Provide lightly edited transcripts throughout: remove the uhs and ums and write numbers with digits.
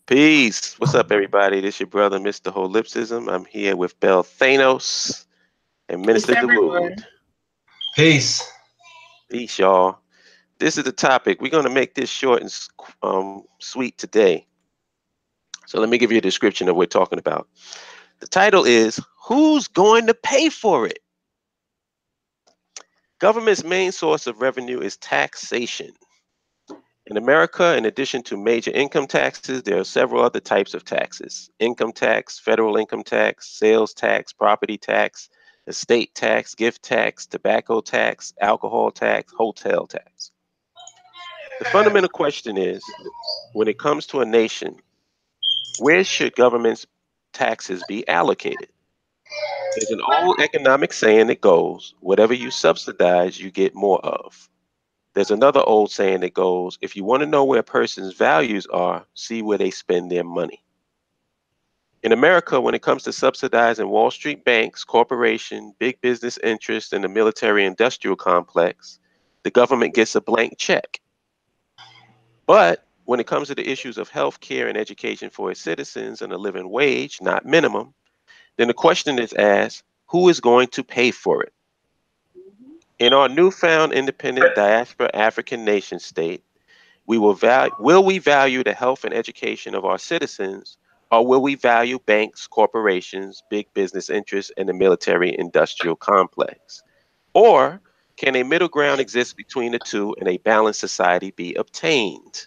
Peace. What's up, everybody? This your brother, Mr. Holipsism. I'm here with Bell Thanos and Peace, Minister Dawood. everyone. Peace. Peace, y'all. This is the topic. We're going to make this short and sweet today. So let me give you a description of what we're talking about. The title is, Who's Going to Pay for It? Government's main source of revenue is taxation. In America, in addition to major income taxes, there are several other types of taxes: income tax, federal income tax, sales tax, property tax, estate tax, gift tax, tobacco tax, alcohol tax, hotel tax. The fundamental question is, when it comes to a nation, where should government's taxes be allocated? There's an old economic saying that goes, whatever you subsidize, you get more of. There's another old saying that goes, if you want to know where a person's values are, see where they spend their money. In America, when it comes to subsidizing Wall Street banks, corporations, big business interests, and the military-industrial complex, the government gets a blank check. But when it comes to the issues of health care and education for its citizens and a living wage, not minimum, then the question is asked, who is going to pay for it? In our newfound independent diaspora African nation state, will we value the health and education of our citizens, or will we value banks, corporations, big business interests, and the military-industrial complex? Or can a middle ground exist between the two and a balanced society be obtained?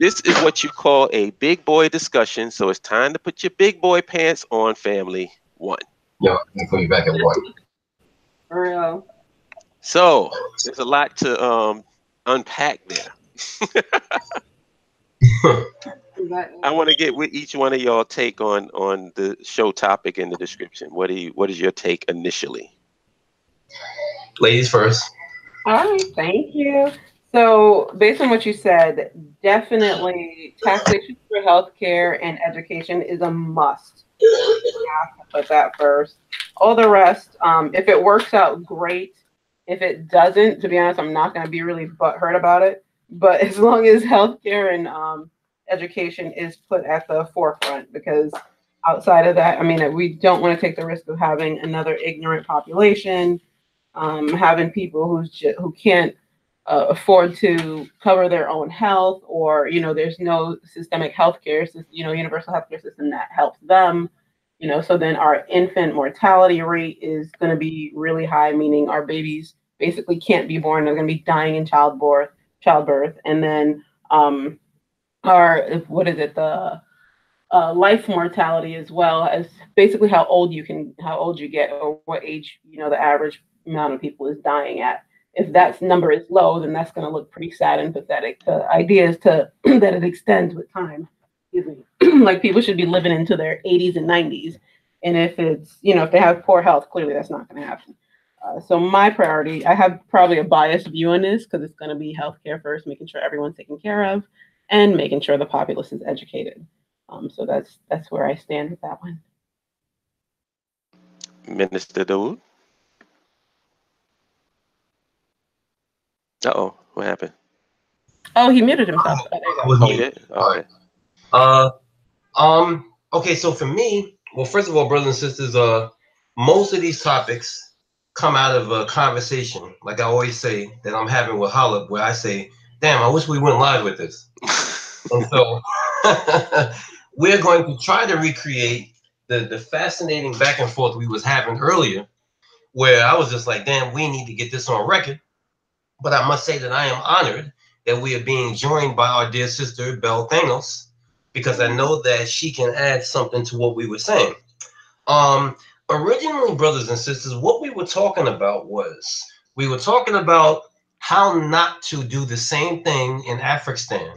This is what you call a big boy discussion, so it's time to put your big boy pants on, family. One. Yo, I'm gonna call you back at one. For real. So there's a lot to unpack there. I want to get with each one of y'all take on the show topic and the description. What is your take initially? Ladies first. All right, thank you. So, based on what you said, definitely taxation for healthcare and education is a must. You have to put that first. All the rest, if it works out, great. If it doesn't, to be honest, I'm not going to be really butthurt about it. But as long as healthcare and education is put at the forefront, because outside of that, I mean, we don't want to take the risk of having another ignorant population, having people who can't afford to cover their own health, or there's no systemic healthcare system, universal healthcare system that helps them. So then our infant mortality rate is going to be really high, meaning our babies basically can't be born. They're going to be dying in childbirth, and then the life mortality as well, as basically how old you get, or what age the average amount of people is dying at. If that number is low, then that's going to look pretty sad and pathetic. The idea is that it extends with time. Excuse me. Like, people should be living into their 80s and 90s, and if it's if they have poor health, clearly that's not going to happen. So my priority, I have probably a biased view on this because it's going to be healthcare first, making sure everyone's taken care of, and making sure the populace is educated. So that's where I stand with that one. Minister Dawood? Uh-oh, what happened? Oh, he muted himself. Oh, yeah? Okay. Okay, so for me, well, first of all, brothers and sisters, most of these topics come out of a conversation, like I always say, that I'm having with Holip, where I say, damn, I wish we went live with this. And so we're going to try to recreate the fascinating back and forth we was having earlier, where I was just like, damn, we need to get this on record. But I must say that I am honored that we are being joined by our dear sister, Bell Thanos, because I know that she can add something to what we were saying. Originally, brothers and sisters, what we were talking about was, we were talking about how not to do the same thing in Afghanistan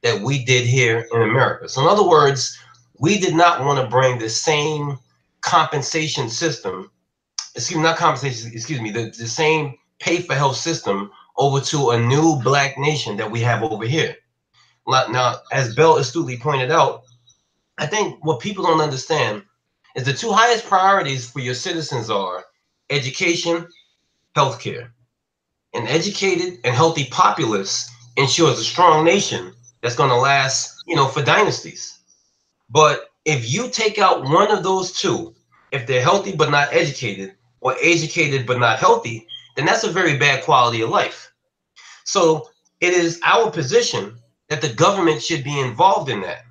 that we did here in America. So in other words, we did not want to bring the same compensation system, the same pay for health system over to a new black nation that we have over here. Now, as Bell astutely pointed out, I think what people don't understand is the two highest priorities for your citizens are education, healthcare. An educated and healthy populace ensures a strong nation that's going to last, for dynasties. But if you take out one of those two, if they're healthy but not educated, or educated but not healthy, then that's a very bad quality of life. So it is our position that the government should be involved in that.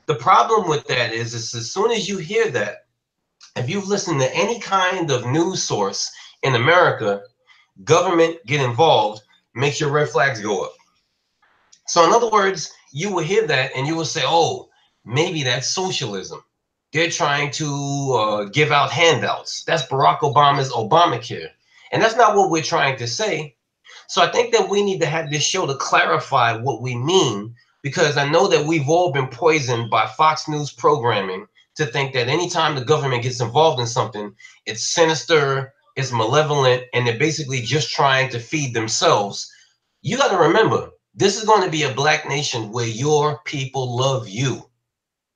The problem with that is as soon as you hear that, if you've listened to any kind of news source in America, government get involved, makes your red flags go up. So in other words, you will hear that and you will say, oh, maybe that's socialism. They're trying to give out handouts. That's Barack Obama's Obamacare. And that's not what we're trying to say. So I think that we need to have this show to clarify what we mean, because I know that we've all been poisoned by Fox News programming to think that anytime the government gets involved in something, it's sinister, it's malevolent, and they're basically just trying to feed themselves. You got to remember, this is going to be a black nation where your people love you.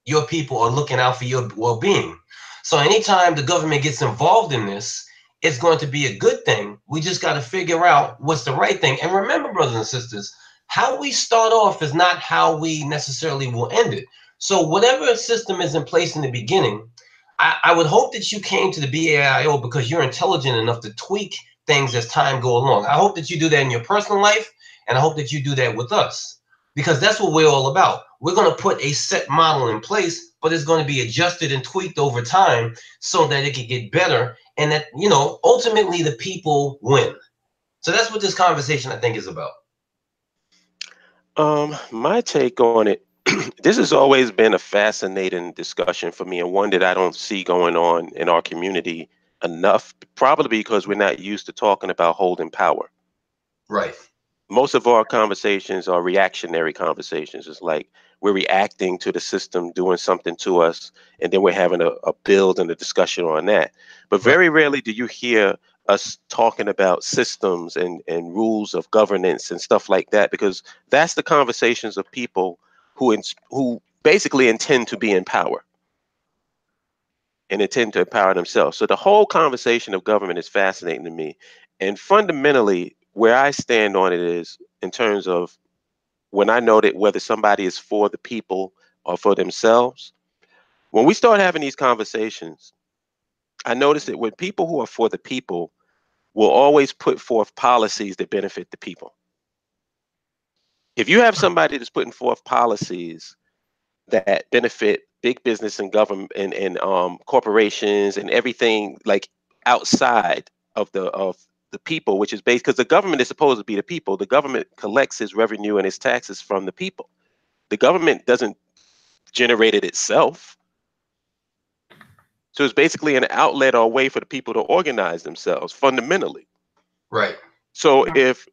Your people are looking out for your well-being. So anytime the government gets involved in this, it's going to be a good thing. We just got to figure out what's the right thing. And remember, brothers and sisters, how we start off is not how we necessarily will end it. So whatever system is in place in the beginning, I would hope that you came to the BAIO because you're intelligent enough to tweak things as time go along. I hope that you do that in your personal life, and I hope that you do that with us, because that's what we're all about. We're going to put a set model in place, but it's going to be adjusted and tweaked over time so that it can get better, and that, ultimately the people win. So that's what this conversation, I think, is about. My take on it, this has always been a fascinating discussion for me, and one that I don't see going on in our community enough, probably because we're not used to talking about holding power. Right. Most of our conversations are reactionary conversations. It's like we're reacting to the system doing something to us, and then we're having a build and a discussion on that. But very rarely do you hear us talking about systems and rules of governance and stuff like that, because that's the conversations of people who basically intend to be in power and intend to empower themselves. So the whole conversation of government is fascinating to me. And fundamentally, where I stand on it is in terms of when I know that whether somebody is for the people or for themselves, when we start having these conversations, I notice that when people who are for the people will always put forth policies that benefit the people. If you have somebody that's putting forth policies that benefit big business and government and corporations and everything like outside of the people, which is based because the government is supposed to be the people. The government collects its revenue and its taxes from the people. The government doesn't generate it itself. So it's basically an outlet or a way for the people to organize themselves fundamentally. Right. So if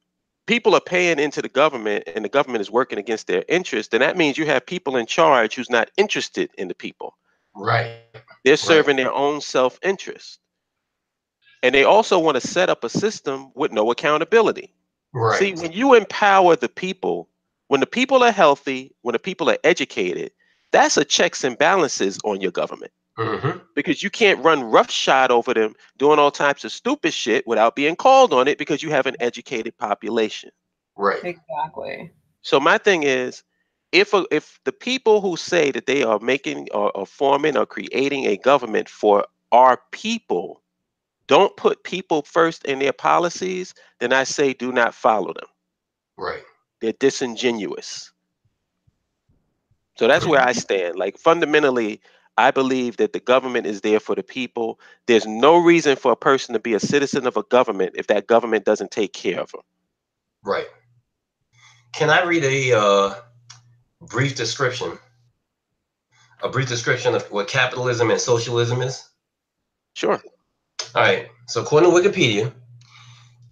people are paying into the government and the government is working against their interest, then that means you have people in charge who's not interested in the people. Right. They're serving their own self-interest. And they also want to set up a system with no accountability. Right. See, when you empower the people, when the people are healthy, when the people are educated, that's a checks and balances on your government. Mm-hmm. Because you can't run roughshod over them doing all types of stupid shit without being called on it because you have an educated population. Right. Exactly. So my thing is, if the people who say that they are making or forming or creating a government for our people don't put people first in their policies, then I say do not follow them. Right. They're disingenuous. So that's where I stand. Like fundamentally, I believe that the government is there for the people. There's no reason for a person to be a citizen of a government if that government doesn't take care of them. Right. Can I read a brief description? A brief description of what capitalism and socialism is? Sure. All right. So according to Wikipedia,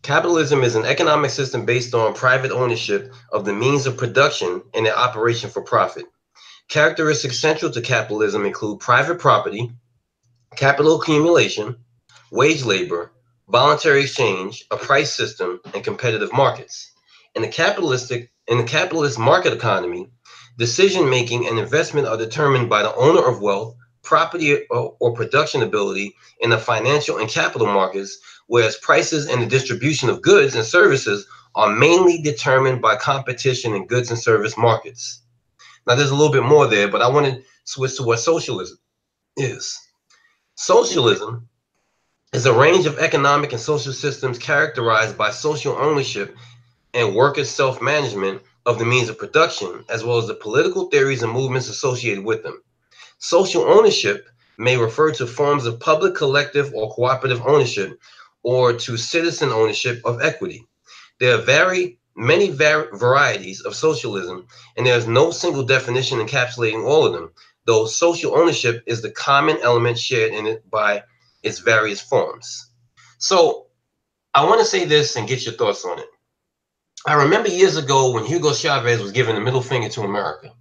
capitalism is an economic system based on private ownership of the means of production and their operation for profit. Characteristics central to capitalism include private property, capital accumulation, wage labor, voluntary exchange, a price system, and competitive markets. In the capitalist market economy, decision making and investment are determined by the owner of wealth, property or production ability in the financial and capital markets, whereas prices and the distribution of goods and services are mainly determined by competition in goods and service markets. Now, there's a little bit more there, but I want to switch to what socialism is. Socialism is a range of economic and social systems characterized by social ownership and workers' self-management of the means of production, as well as the political theories and movements associated with them. Social ownership may refer to forms of public, collective, or cooperative ownership, or to citizen ownership of equity. There are many varieties of socialism, and there is no single definition encapsulating all of them, though social ownership is the common element shared in it by its various forms. So I want to say this and get your thoughts on it. I remember years ago when Hugo Chavez was giving the middle finger to America,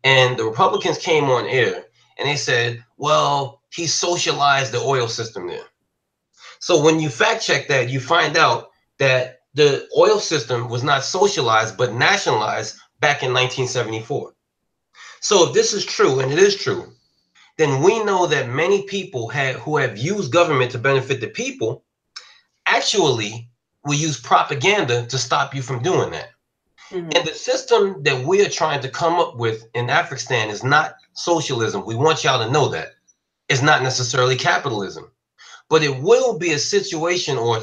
and the Republicans came on air and they said, well, he socialized the oil system there. So when you fact check that, you find out that the oil system was not socialized, but nationalized back in 1974. So if this is true, and it is true, then we know that many people who have used government to benefit the people actually will use propaganda to stop you from doing that. Mm-hmm. And the system that we are trying to come up with in Afghanistan is not socialism. We want y'all to know that. It's not necessarily capitalism, but it will be a situation or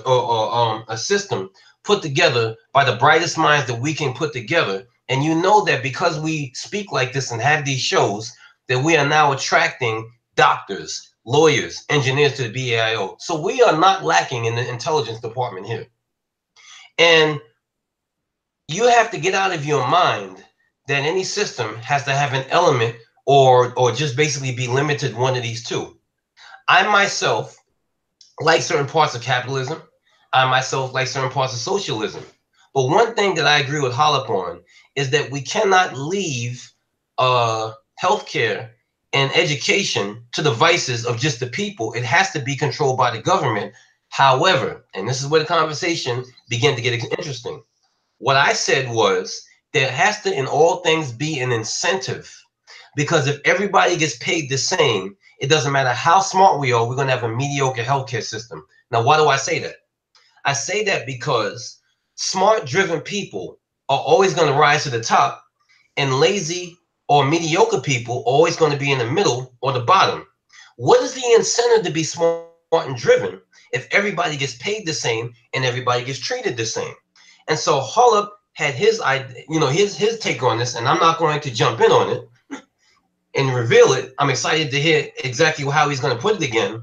a system put together by the brightest minds that we can put together. And you know that because we speak like this and have these shows, that we are now attracting doctors, lawyers, engineers to the BAIO. So we are not lacking in the intelligence department here. And you have to get out of your mind that any system has to have an element or just basically be limited to one of these two. I myself like certain parts of capitalism. I myself like certain parts of socialism. But one thing that I agree with Holip on is that we cannot leave healthcare and education to the vices of just the people. It has to be controlled by the government. However, and this is where the conversation began to get interesting. What I said was there has to, in all things, be an incentive, because if everybody gets paid the same, it doesn't matter how smart we are, we're going to have a mediocre healthcare system. Now, why do I say that? I say that because smart, driven people are always going to rise to the top, and lazy or mediocre people are always going to be in the middle or the bottom. What is the incentive to be smart and driven if everybody gets paid the same and everybody gets treated the same? And so Holip had his take on this, and I'm not going to jump in on it and reveal it. I'm excited to hear exactly how he's going to put it again.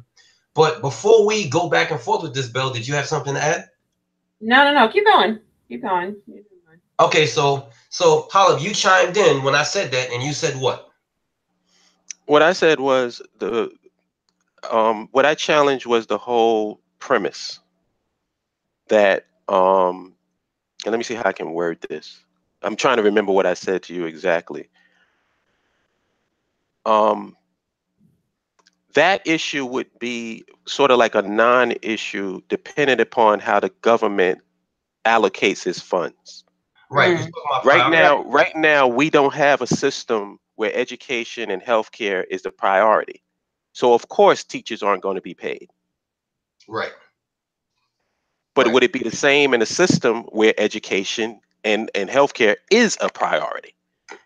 But before we go back and forth with this, Bill, did you have something to add? No. Keep going. Okay, so Holip, you chimed in when I said that, and you said what? What I said was what I challenged was the whole premise that and let me see how I can word this. I'm trying to remember what I said to you exactly. That issue would be sort of like a non-issue dependent upon how the government allocates its funds. Right. Right now, we don't have a system where education and healthcare is the priority. So of course, teachers aren't going to be paid. Right. But would it be the same in a system where education and healthcare is a priority?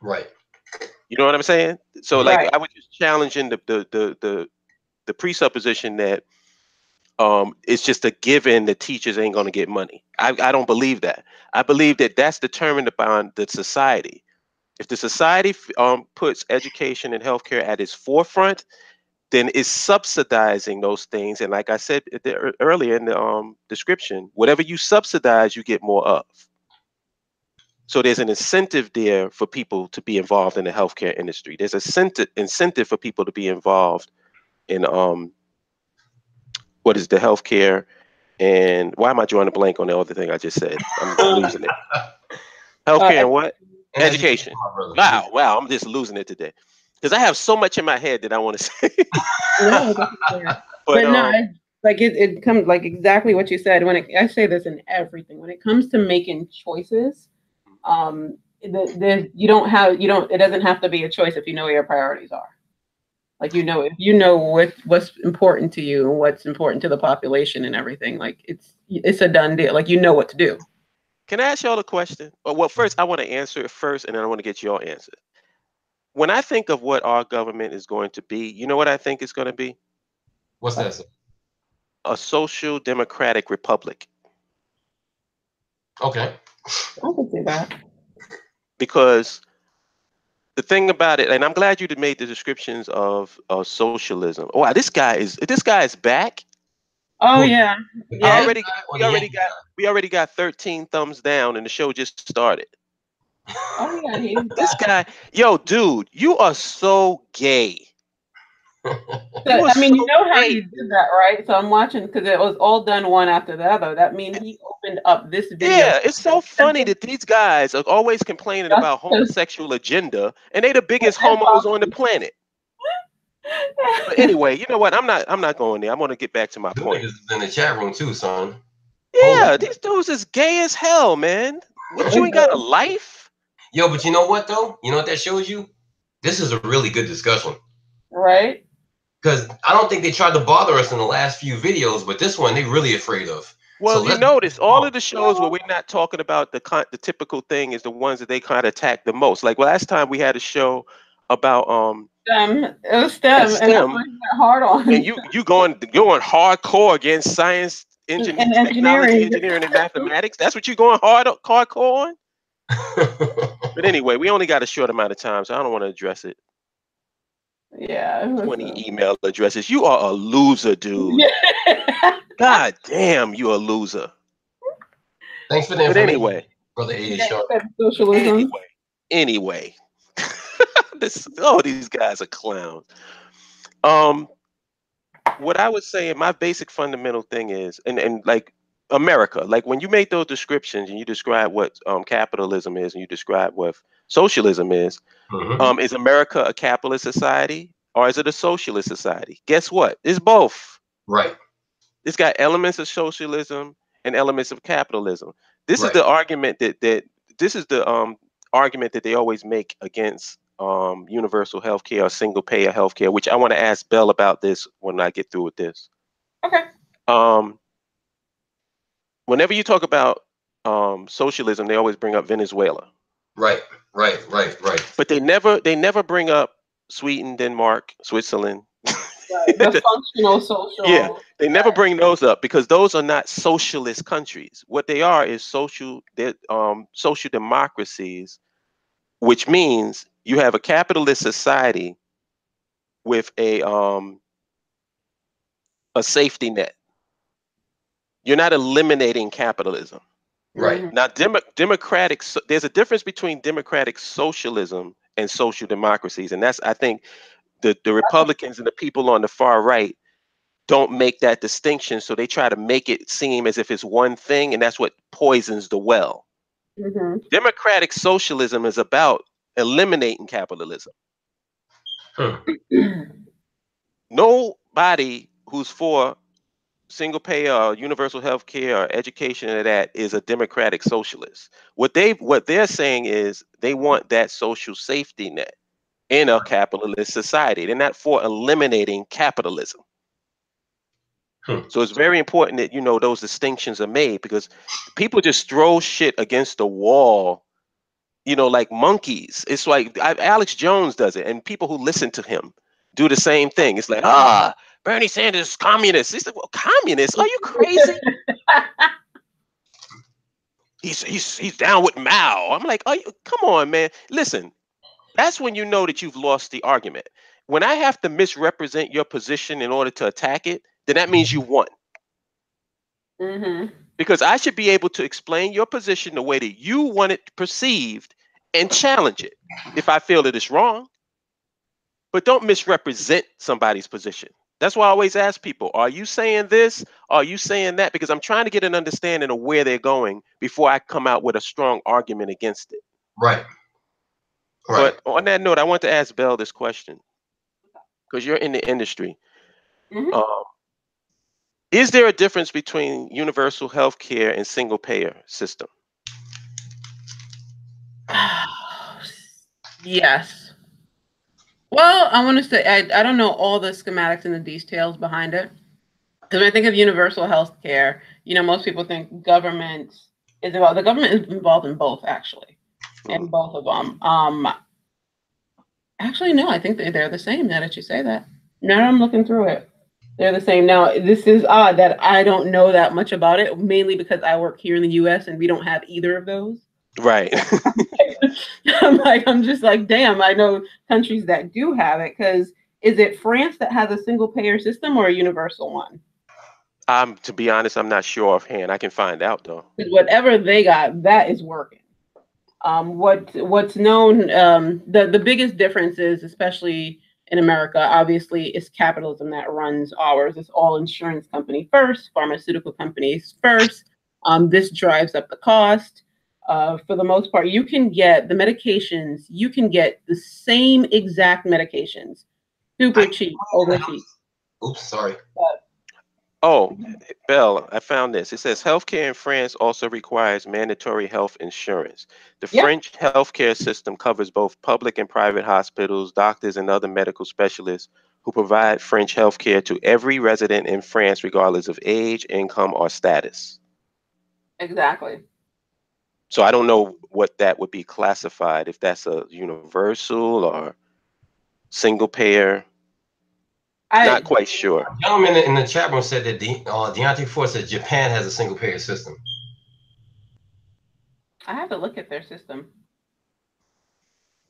Right. You know what I'm saying? So Right. like I was just challenging the presupposition that it's just a given that teachers ain't going to get money. I don't believe that. I believe that that's determined upon the society. If the society puts education and healthcare at its forefront, then it's subsidizing those things. And like I said earlier in the description, whatever you subsidize, you get more of. So there's an incentive there for people to be involved in the healthcare industry. There's a incentive for people to be involved in what is the healthcare, and why am I drawing a blank on the other thing I just said? I'm losing it. Healthcare and what? Education. Wow, I'm just losing it today because I have so much in my head that I want to say. No, but no, it comes like exactly what you said. I say this in everything. When it comes to making choices, it doesn't have to be a choice if you know what your priorities are. Like, if you know what's important to you and what's important to the population and everything, like it's a done deal. Like, you know what to do. Can I ask y'all a question? Well, first I want to answer it first, and then I want to get your answer. when I think of what our government is going to be, you know what I think it's going to be? What's that, sir? A social democratic republic. Okay. I can see that. Because the thing about it, and I'm glad you made the descriptions of socialism. Oh, wow, this guy is back. Oh Who, yeah, the I yeah. Canadian already guy or we the already Yankee got we already got 13 thumbs down, and the show just started. guy? Oh yeah, he's This back. guy, yo, dude, you are so gay. You So, are I mean, you so know how gay, he did dude. that, right? So I'm watching because it was all done one after the other. That means he opened up this video Yeah, it's so funny that these guys are always complaining just about to homosexual agenda, and they the biggest hip homos hop. on the planet. But anyway, you know what? I'm not going there. I want to get back to my Them niggas point. is in the chat room too, son. Holy. Yeah, these dudes is gay as hell, man. What, you ain't got a life? Yo, but you know what though? You know what that shows you? This is a really good discussion. Right? Because I don't think they tried to bother us in the last few videos, but this one they really afraid of. So Well, you let's notice all talk. of the shows where we're not talking about the typical thing is the ones that they kind of attack the most. Like last time we had a show about STEM. It was yeah, STEM, and that's STEM, what he went hard and on. you going hardcore against science, And technology, engineering. engineering, and mathematics. That's what you're going hardcore on. But anyway, we only got a short amount of time, so I don't want to address it. Yeah. 20 email addresses. You are a loser, dude. Yeah. God damn, you a loser. Thanks for the But information, anyway, brother A. Yeah, Sharp. socialism. anyway, all these guys are clowns. Um, what I would say, my basic fundamental thing is, and like America, like when you make those descriptions and you describe what capitalism is and you describe what socialism is America a capitalist society or is it a socialist society? Guess what? It's both. Right, It's got elements of socialism and elements of capitalism. This is right. the argument that this is the argument that they always make against universal healthcare or single payer healthcare, which I want to ask Bell about this when I get through with this. Okay. Um, whenever you talk about socialism, they always bring up Venezuela, Right, right, right, right. but they never bring up Sweden, Denmark, Switzerland. Right. The functional Yeah, social. they never bring those up because those are not socialist countries. What they are is social democracies, which means you have a capitalist society with a safety net. You're not eliminating capitalism. Right. Mhm. Now, there's a difference between democratic socialism and social democracies, and that's I think the Republicans and the people on the far right don't make that distinction, so they try to make it seem as if it's one thing, and that's what poisons the well. Mhm. Democratic socialism is about eliminating capitalism. Nobody who's for single payer or universal health care or education or that is a democratic socialist. What they're saying is they want that social safety net in a capitalist society. They're not for eliminating capitalism. So it's very important that those distinctions are made because people just throw shit against the wall, like monkeys. It's like Alex Jones does it, and people who listen to him do the same thing. It's like, Bernie Sanders is communist. He's like, well, communist? Are you crazy? He's down with Mao. I'm like, come on, man. Listen, that's when you know that you've lost the argument. When I have to misrepresent your position in order to attack it, then that means you won. Mhm. Because I should be able to explain your position the way that you want it perceived and challenge it if I feel that it's wrong. But don't misrepresent somebody's position. That's why I always ask people, are you saying this? Are you saying that? Because I'm trying to get an understanding of where they're going before I come out with a strong argument against it. Right, right. But on that note, I want to ask Bell this question because you're in the industry. Mhm. Um, is there a difference between universal health care and single payer system? Yes. Well, I want to say I don't know all the schematics and the details behind it. Because when I think of universal health care, most people think the government is involved in both, actually, in both of them. Actually, no, I think they're the same now that you say that. Now I'm looking through it. They're the same. Now, this is odd that I don't know that much about it, mainly because I work here in the US and we don't have either of those. Right. I'm just like, damn, I know countries that do have it. Because is it France that has a single payer system or a universal one? To be honest, I'm not sure offhand. I can find out though. Because whatever they got, that is working. What's known, the biggest difference is, especially in America, obviously, is capitalism that runs ours. It's all insurance company first, pharmaceutical companies first. This drives up the cost. For the most part, you can get the medications. You can get the same exact medications, super cheap overseas. Oops, sorry. Oh, Belle, I found this. It says healthcare in France also requires mandatory health insurance. The Yep, French healthcare system covers both public and private hospitals, doctors, and other medical specialists who provide French healthcare to every resident in France, regardless of age, income, or status. exactly. So I don't know what that would be classified, if that's a universal or single payer. Not I quite sure. A gentleman in the chat room said that Deontay Ford said Japan has a single payer system. I have to look at their system.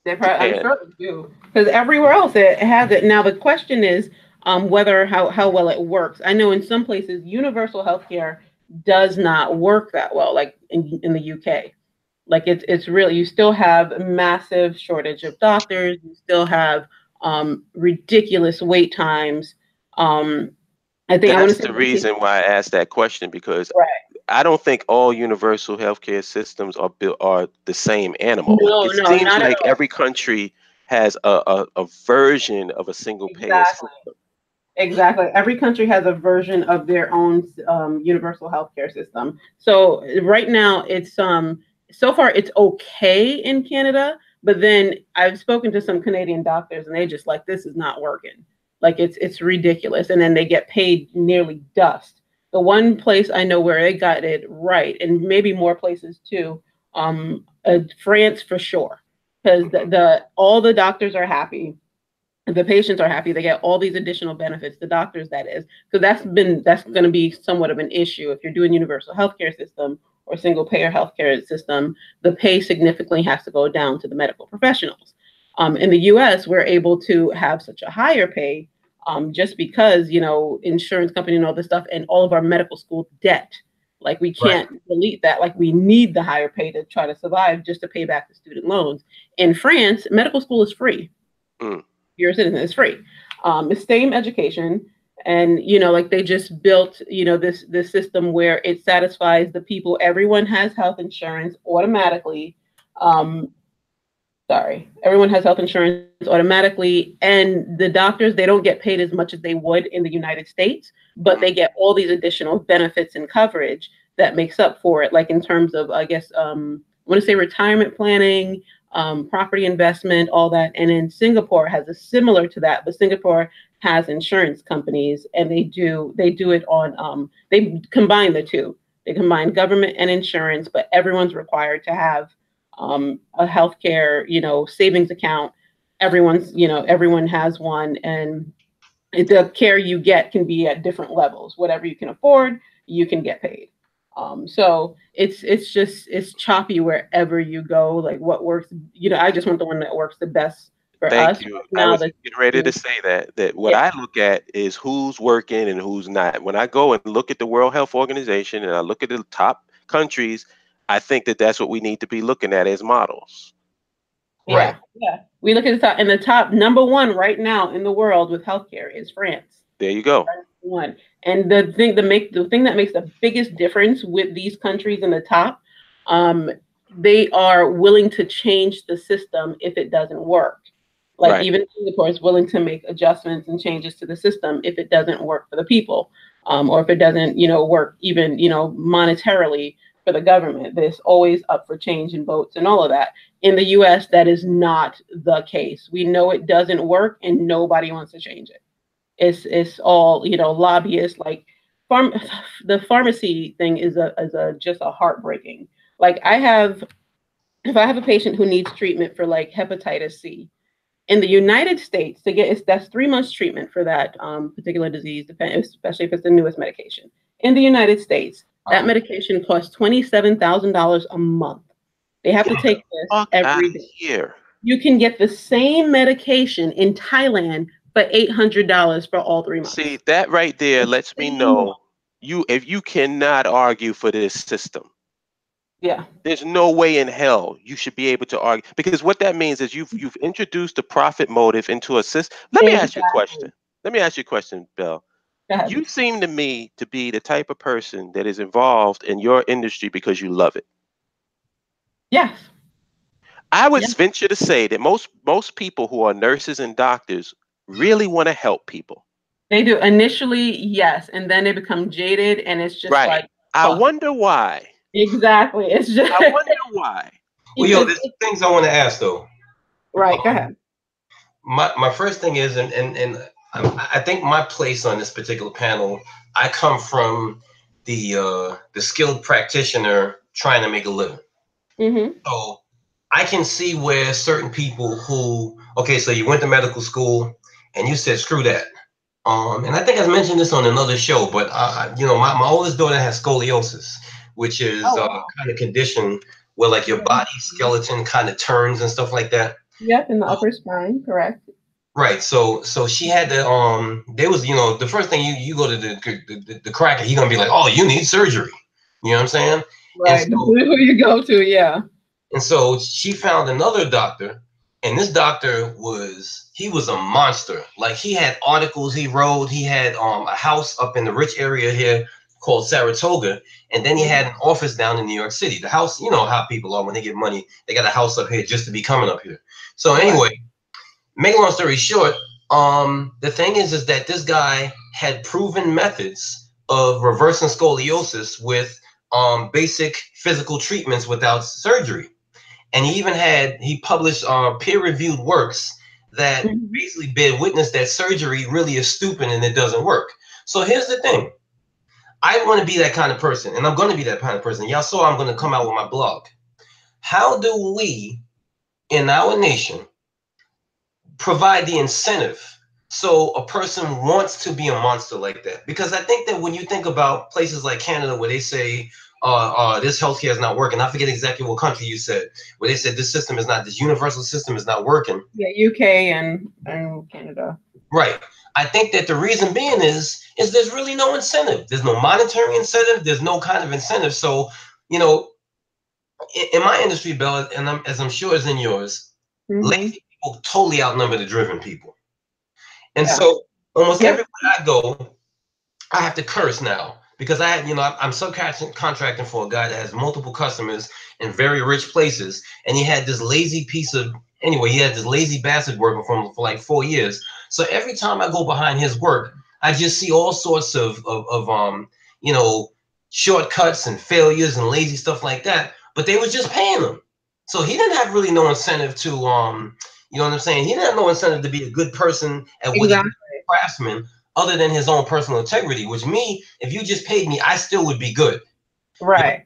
I'm Japan. sure they do, because everywhere else it has it. Now the question is, whether how well it works. I know in some places universal healthcare does not work that well, like in the UK. Like it's really, you still have massive shortage of doctors. You still have ridiculous wait times. I want to That's say the reason why I asked that question, because right. I don't think all universal healthcare systems are built are the same animal. No, It no, seems not at like all. every country has a version of a single payer Exactly. system. Exactly. Every country has a version of their own universal healthcare system. So right now, it's so far it's okay in Canada, but then I've spoken to some Canadian doctors, and they just like, this is not working. Like it's ridiculous, and then they get paid nearly dust. The one place I know where they got it right, and maybe more places too, France for sure, because the all the doctors are happy, the patients are happy, they get all these additional benefits, the doctors, that is, because that's going to be somewhat of an issue if you're doing universal healthcare system or single payer healthcare system. The pay significantly has to go down to the medical professionals. In the US, we're able to have such a higher pay, just because, insurance company and all this stuff, and all of our medical school debt, like we Right. can't delete that. Like we need the higher pay to try to survive, just to pay back the student loans. In France, medical school is free. Mm. You're a citizen, it's free. It's same education, and like they just built this system where it satisfies the people. Everyone has health insurance automatically. um, Everyone has health insurance automatically, and the doctors, they don't get paid as much as they would in the United States, but they get all these additional benefits and coverage that makes up for it, like in terms of, I guess, I want to say retirement planning, property investment, all that. And then Singapore has a similar to that, but Singapore has insurance companies, and they do it on, they combine the two. They combine government and insurance, but everyone's required to have a healthcare, savings account. Everyone has one, and the care you get can be at different levels. Whatever you can afford, you can get paid. So it's choppy wherever you go. Like what works, I just want the one that works the best for Thank us you. right I now. was That getting ready to say that what yeah, I look at is who's working and who's not. When I go and look at the World Health Organization and I look at the top countries, I think that that's what we need to be looking at as models. Right. yeah. We look at the top, and the top number one right now in the world with healthcare is France. There you go. One. And the thing that makes the biggest difference with these countries in the top, they are willing to change the system if it doesn't work. Like Right. even Singapore is willing to make adjustments and changes to the system if it doesn't work for the people, or if it doesn't, work even, monetarily for the government. There's always up for change and votes and all of that. In the U.S., that is not the case. We know it doesn't work, and nobody wants to change it. It's all, lobbyists. Like farm the pharmacy thing is a just a heartbreaking. Like if I have a patient who needs treatment for like hepatitis C, In the United States, to get that's 3 months treatment for that particular disease, especially if it's the newest medication. In the United States, that medication costs $27,000 a month. They have to take this Fuck out every of day. here. You can get the same medication in Thailand for $800 for all 3 months. See, that right there lets me know if you cannot argue for this system. Yeah. There's no way in hell you should be able to argue, because what that means is you've introduced a profit motive into a system. Let me ask you a question. Let me ask you a question, Belle. You seem to me to be the type of person that is involved in your industry because you love it. Yes. I would venture to say that most people who are nurses and doctors really want to help people. They do initially, yes, and then they become jaded, and it's just right. like. I wonder why. Exactly. It's just. I wonder why. Well, yo, there's things I want to ask though. Right. Go ahead. My first thing is, and I think my place on this particular panel, I come from the skilled practitioner trying to make a living. Mm-hmm. So I can see where certain people who, okay, so you went to medical school and you said screw that. And I think I mentioned this on another show, but my oldest daughter has scoliosis, which is kind of condition where like your body skeleton kind of turns and stuff like that. Yep, in the upper spine, correct. Right. So she had to there was, the first thing you go to the cracker, he gonna be like, oh, you need surgery. You know what I'm saying? Right. So, who you go to, yeah. And so she found another doctor, and this doctor was a monster. Like he had articles he wrote, he had a house up in the rich area here called Saratoga, and then he had an office down in New York City. The house, you know how people are when they get money, they got a house up here just to be coming up here. So anyway, make a long story short, the thing is that this guy had proven methods of reversing scoliosis with basic physical treatments without surgery. And he published peer-reviewed works that basically bear witness that surgery really is stupid and it doesn't work. So here's the thing. I want to be that kind of person, and I'm going to be that kind of person. Y'all saw I'm going to come out with my blog. How do we, in our nation, provide the incentive so a person wants to be a monster like that? Because I think that when you think about places like Canada where they say this healthcare is not working, I forget exactly what country you said, where they said this universal system is not working. Yeah, UK and Canada. Right. I think that the reason being is there's really no incentive. There's no monetary incentive. There's no kind of incentive. So, in my industry, Bella, and as I'm sure is in yours, lazy people totally outnumber the driven people. And so almost everywhere I go, I have to curse now because I'm subcontracting for a guy that has multiple customers in very rich places. And he had this lazy bastard working for him for like 4 years. So every time I go behind his work, I just see all sorts of shortcuts and failures and lazy stuff like that. But they was just paying him. So he didn't have really no incentive to, you know what I'm saying? He didn't have no incentive to be a good person at what he did, a craftsman, other than his own personal integrity, which if you just paid me, I still would be good. Right.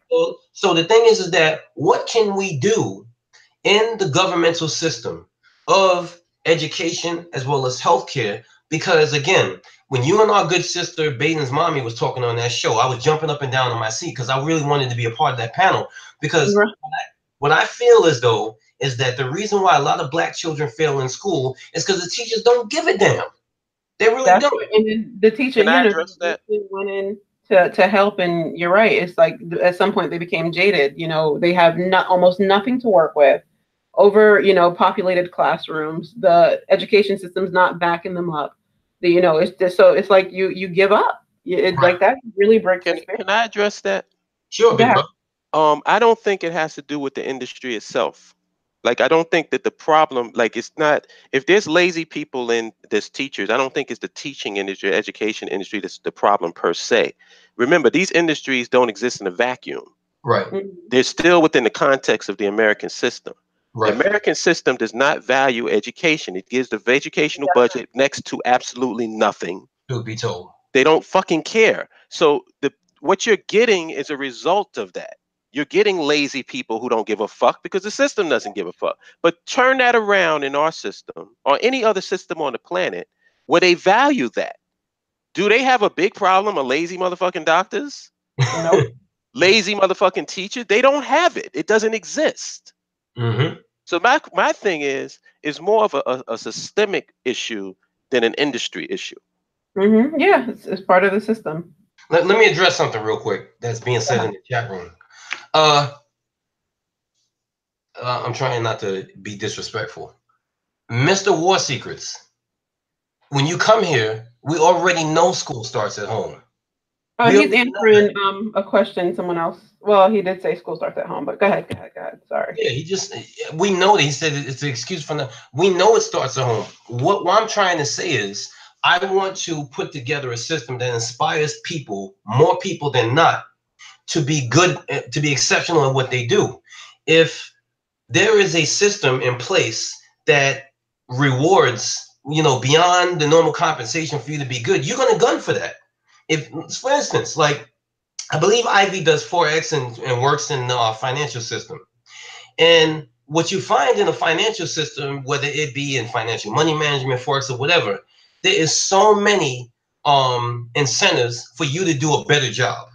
So the thing is that what can we do in the governmental system of education as well as healthcare? Because again, when you and our good sister Baden's mommy was talking on that show, I was jumping up and down on my seat because I really wanted to be a part of that panel. Because what I feel is that the reason why a lot of Black children fail in school is because the teachers don't give a damn. They really don't. And the teacher, went in to help, and you're right. It's like at some point they became jaded. They have almost nothing to work with. Over populated classrooms. The education system's not backing them up. It's just so it's like you give up. It's like that really breaks your spirit. Can I address that? Sure, big bro. I don't think it has to do with the industry itself. Like, I don't think that the problem, like, it's not, if there's lazy people in this teachers, I don't think it's the teaching industry, education industry that's the problem per se. Remember, these industries don't exist in a vacuum. Right. They're still within the context of the American system. Right. The American system does not value education. It gives the educational budget next to absolutely nothing. Truth be told. They don't fucking care. So what you're getting is a result of that. you're getting lazy people who don't give a fuck because the system doesn't give a fuck. But turn that around in our system or any other system on the planet where they value that. Do they have a big problem of lazy motherfucking doctors? Nope. Lazy motherfucking teachers? They don't have it. It doesn't exist. Mm-hmm. So my thing is more of a systemic issue than an industry issue. Yeah, it's part of the system. Let me address something real quick that's being said in the chat room. I'm trying not to be disrespectful. Mr. War Secrets, when you come here, we already know school starts at home. Oh, he's answering a question someone else. Well, he did say school starts at home, but go ahead. Sorry. Yeah, we know that he said it's an excuse for that. We know it starts at home. What I'm trying to say is, I want to put together a system that inspires people, more people than not, to be good, to be exceptional at what they do. If there is a system in place that rewards, beyond the normal compensation for you to be good, you're going to gun for that. If, for instance, like, I believe Ivy does Forex and works in the financial system. And what you find in a financial system, whether it be in financial money management, Forex, or whatever, there is so many incentives for you to do a better job.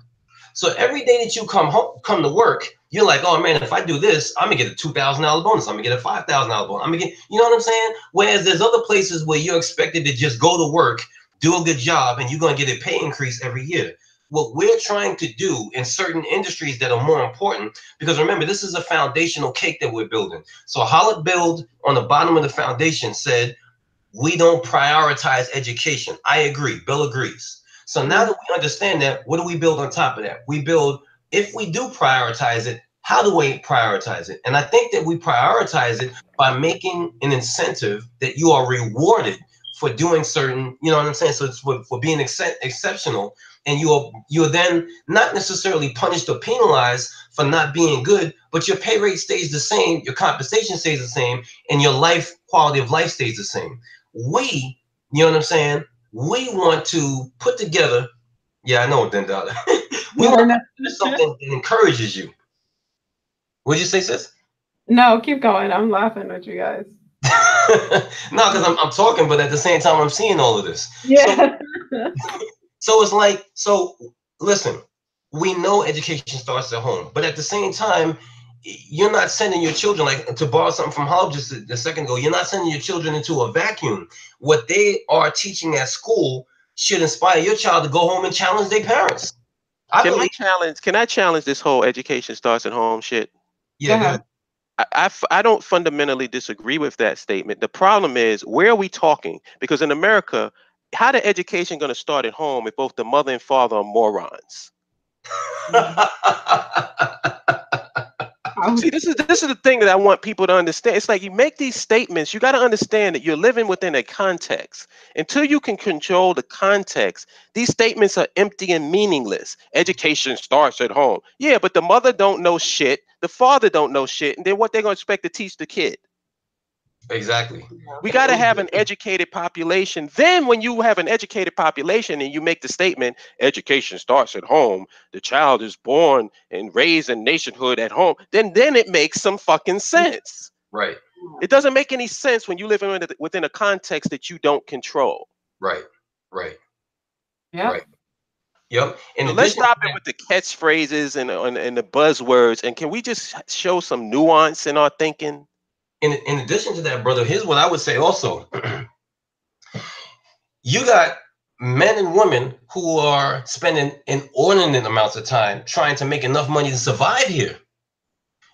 So every day that you come to work, you're like, oh man, if I do this, I'm gonna get a $2,000 bonus. I'm gonna get a $5,000 bonus. I'm gonna get, you know what I'm saying? Whereas there's other places where you're expected to just go to work, do a good job, and you're gonna get a pay increase every year. What we're trying to do in certain industries that are more important, because remember, this is a foundational cake that we're building. So Holip build on the bottom of the foundation said, we don't prioritize education. I agree. Bill agrees. So now that we understand that, what do we build on top of that? We build, if we do prioritize it, how do we prioritize it? And I think that we prioritize it by making an incentive that you are rewarded for doing certain, you know what I'm saying? So it's for being exceptional, and you're then not necessarily punished or penalized for not being good, but your pay rate stays the same, your compensation stays the same, and your quality of life stays the same. We, you know what I'm saying? We want to put together, yeah, I know, $10. We want to do something that encourages you. What'd you say, sis? No, keep going. I'm laughing at you guys. No, because I'm talking, but at the same time, I'm seeing all of this. Yeah. So it's like, listen, we know education starts at home, but at the same time, you're not sending your children, like, to borrow something from Holip just a second ago, you're not sending your children into a vacuum. What they are teaching at school should inspire your child to go home and challenge their parents. Can I challenge this whole education starts at home shit? Yeah, go ahead. I don't fundamentally disagree with that statement. The problem is, where are we talking? Because in America, how the education going to start at home if both the mother and father are morons? See, this is the thing that I want people to understand. It's like, you make these statements, you got to understand that you're living within a context. Until you can control the context, these statements are empty and meaningless. Education starts at home. Yeah, but the mother don't know shit, the father don't know shit, and then what they're going to expect to teach the kid? Exactly. We got to have an educated population. Then when you have an educated population and you make the statement, education starts at home, the child is born and raised in nationhood at home, then it makes some fucking sense. Right. It doesn't make any sense when you live within a context that you don't control. Right. Yeah. Right. Yep. So let's stop it with the catchphrases and the buzzwords, and can we just show some nuance in our thinking? In addition to that, brother, here's what I would say also. You got men and women who are spending inordinate amounts of time trying to make enough money to survive here.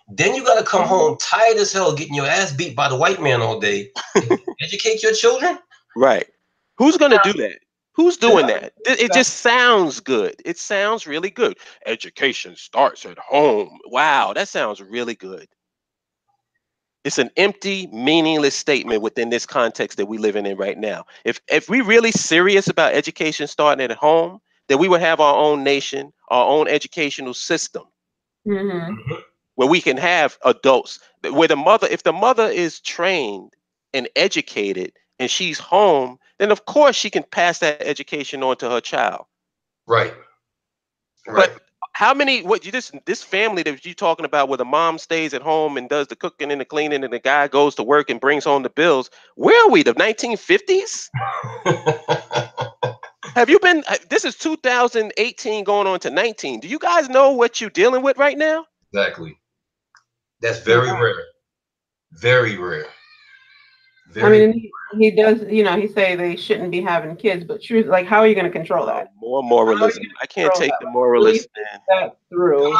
Then you got to come home tired as hell, getting your ass beat by the white man all day. Educate your children? Right. Who's going to do that? Who's doing that? It just sounds good. It sounds really good. Education starts at home. Wow, that sounds really good. It's an empty, meaningless statement within this context that we living in right now. If we really serious about education starting at home, then we would have our own nation, our own educational system, where we can have adults, where if the mother is trained and educated and she's home, then of course she can pass that education on to her child. Right. But how many? What you this family that you talking about, where the mom stays at home and does the cooking and the cleaning, and the guy goes to work and brings home the bills? Where are we? The 1950s? Have you been? This is 2018 going on to 19. Do you guys know what you're dealing with right now? Exactly. That's Yeah. very rare. Very rare. I Very. mean, he does, you know, he say they shouldn't be having kids, but truth, like, how are you going to control that? More How are moralism. you going I to can't control take that? the Like, really moralist, think man. that through.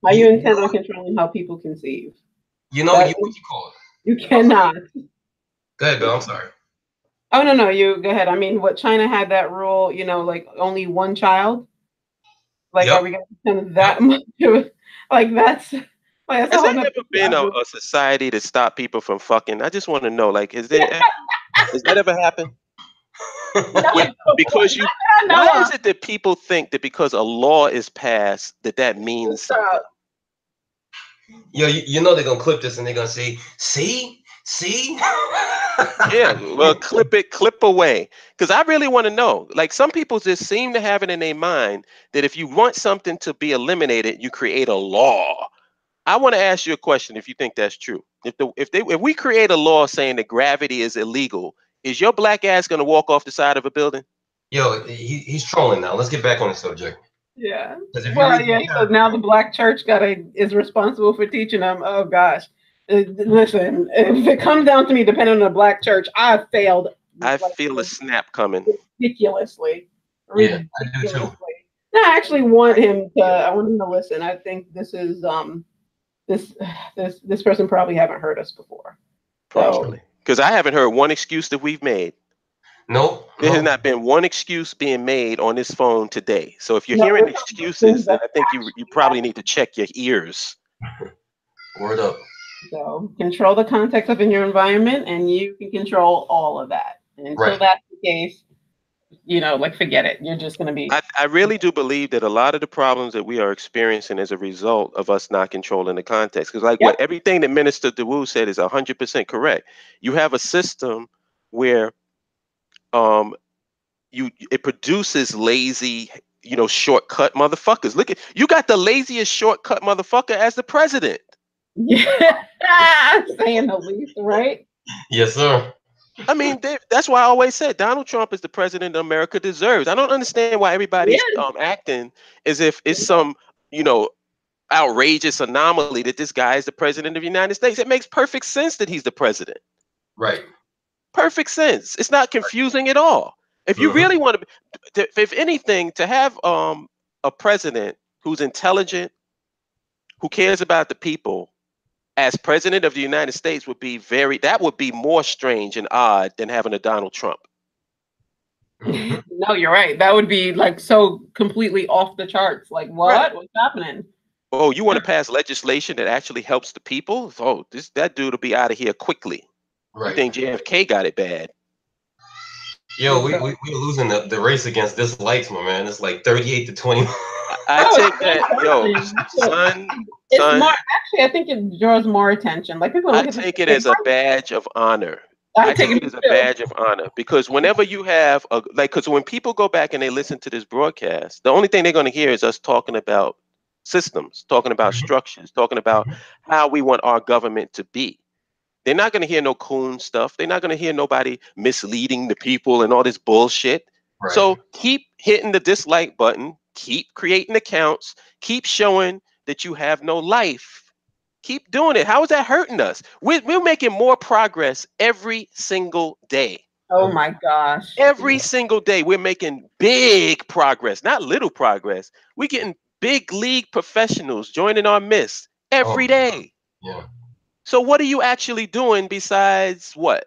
How you intend on controlling how people conceive? You know, That you what you call it. you cannot. Go ahead, Bill. I'm sorry. Oh no, you go ahead. I mean, what China had that rule, you know, like only one child. Like, Yep. are we going to pretend that much? Like, that's like that's a Has whole there nother. ever been a society to stop people from fucking? I just want to know, like, has that ever happened? Because you, why is it that people think that because a law is passed that means something? Yo, you know they're gonna clip this and they're gonna say, see? Yeah, well, clip away. Because I really want to know. Like, some people just seem to have it in their mind that if you want something to be eliminated, you create a law. I want to ask you a question if you think that's true. If we create a law saying that gravity is illegal, is your black ass gonna walk off the side of a building? Yo, he's trolling now. Let's get back on the subject. Yeah. Because if you Well, read yeah. So now the black church is responsible for teaching them. Oh gosh, listen. If it comes down to me, depending on the black church, I failed. I feel a snap coming. Ridiculously. Yeah, I do too. No, I actually want him to. I want him to listen. I think this is this person probably haven't heard us before. Probably. Because I haven't heard one excuse that we've made. Nope. There has not been one excuse being made on this phone today. So if you're hearing excuses, then I think you probably need to check your ears. Word up. So control the context of in your environment, and you can control all of that. And until that's the case, you know, like, forget it. You're just going to be. I really do believe that a lot of the problems that we are experiencing is a result of us not controlling the context. Because, like, what everything that Minister DeWoo said is 100% correct. You have a system where it produces lazy, shortcut motherfuckers. Look at, you got the laziest shortcut motherfucker as the president. Yeah, saying the least, right? Yes, sir. I mean, that's why I always said Donald Trump is the president America deserves. I don't understand why everybody's acting as if it's some, outrageous anomaly that this guy is the president of the United States. It makes perfect sense that he's the president. Right. Perfect sense. It's not confusing at all. If you really want to, if anything, to have a president who's intelligent, who cares about the people, as president of the United States would be more strange and odd than having a Donald Trump. No, you're right. That would be like so completely off the charts. Like, what? Right. What's happening? Oh, you want to pass legislation that actually helps the people? Oh, that dude will be out of here quickly. Right. You think JFK got it bad? Yo, we're losing the race against dislikes, my man. It's like 38 to 20. I take that, son. It's more, actually, I think it draws more attention. Like, people I take it as a badge of honor. I take it as a badge of honor, because whenever you have because when people go back and they listen to this broadcast, the only thing they're going to hear is us talking about systems, talking about structures, talking about how we want our government to be. They're not going to hear no coon stuff. They're not going to hear nobody misleading the people and all this bullshit. Right. So keep hitting the dislike button, keep creating accounts, keep showing that you have no life. Keep doing it. How is that hurting us? We're making more progress every single day. Oh my gosh. Every single day we're making big progress, not little progress. We're getting big league professionals joining our midst every day. Yeah. So what are you actually doing besides what?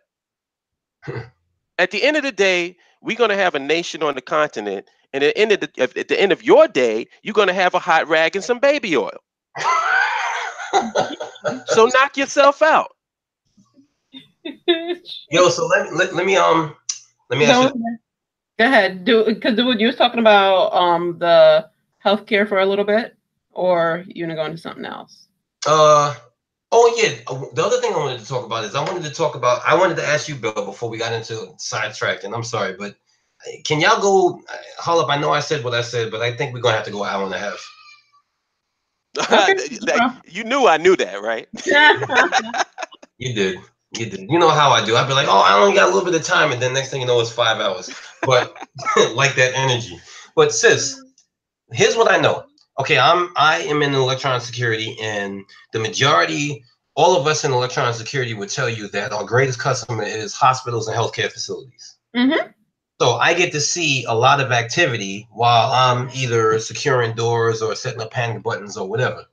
At the end of the day, we're going to have a nation on the continent, and at the end of your day, you're going to have a hot rag and some baby oil. So knock yourself out. Yo, so let me ask you. Go ahead. Because you was talking about the healthcare for a little bit, or you want to go into something else? Oh yeah. The other thing I wanted to talk about is I wanted to ask you, Bill, before we got into sidetracked, and I'm sorry, but can y'all go, Holip? I know I said what I said, but I think we're gonna have to go an hour and a half. Okay. Like, you knew I knew that, right? You did. You did. You know how I do. I'd be like, oh, I only got a little bit of time, and then next thing you know, it's 5 hours. But like that energy. But sis, here's what I know. Okay, I am in electronic security, and the majority, all of us in electronic security would tell you that our greatest customer is hospitals and healthcare facilities. Mm-hmm. So I get to see a lot of activity while I'm either securing doors or setting up panic buttons or whatever.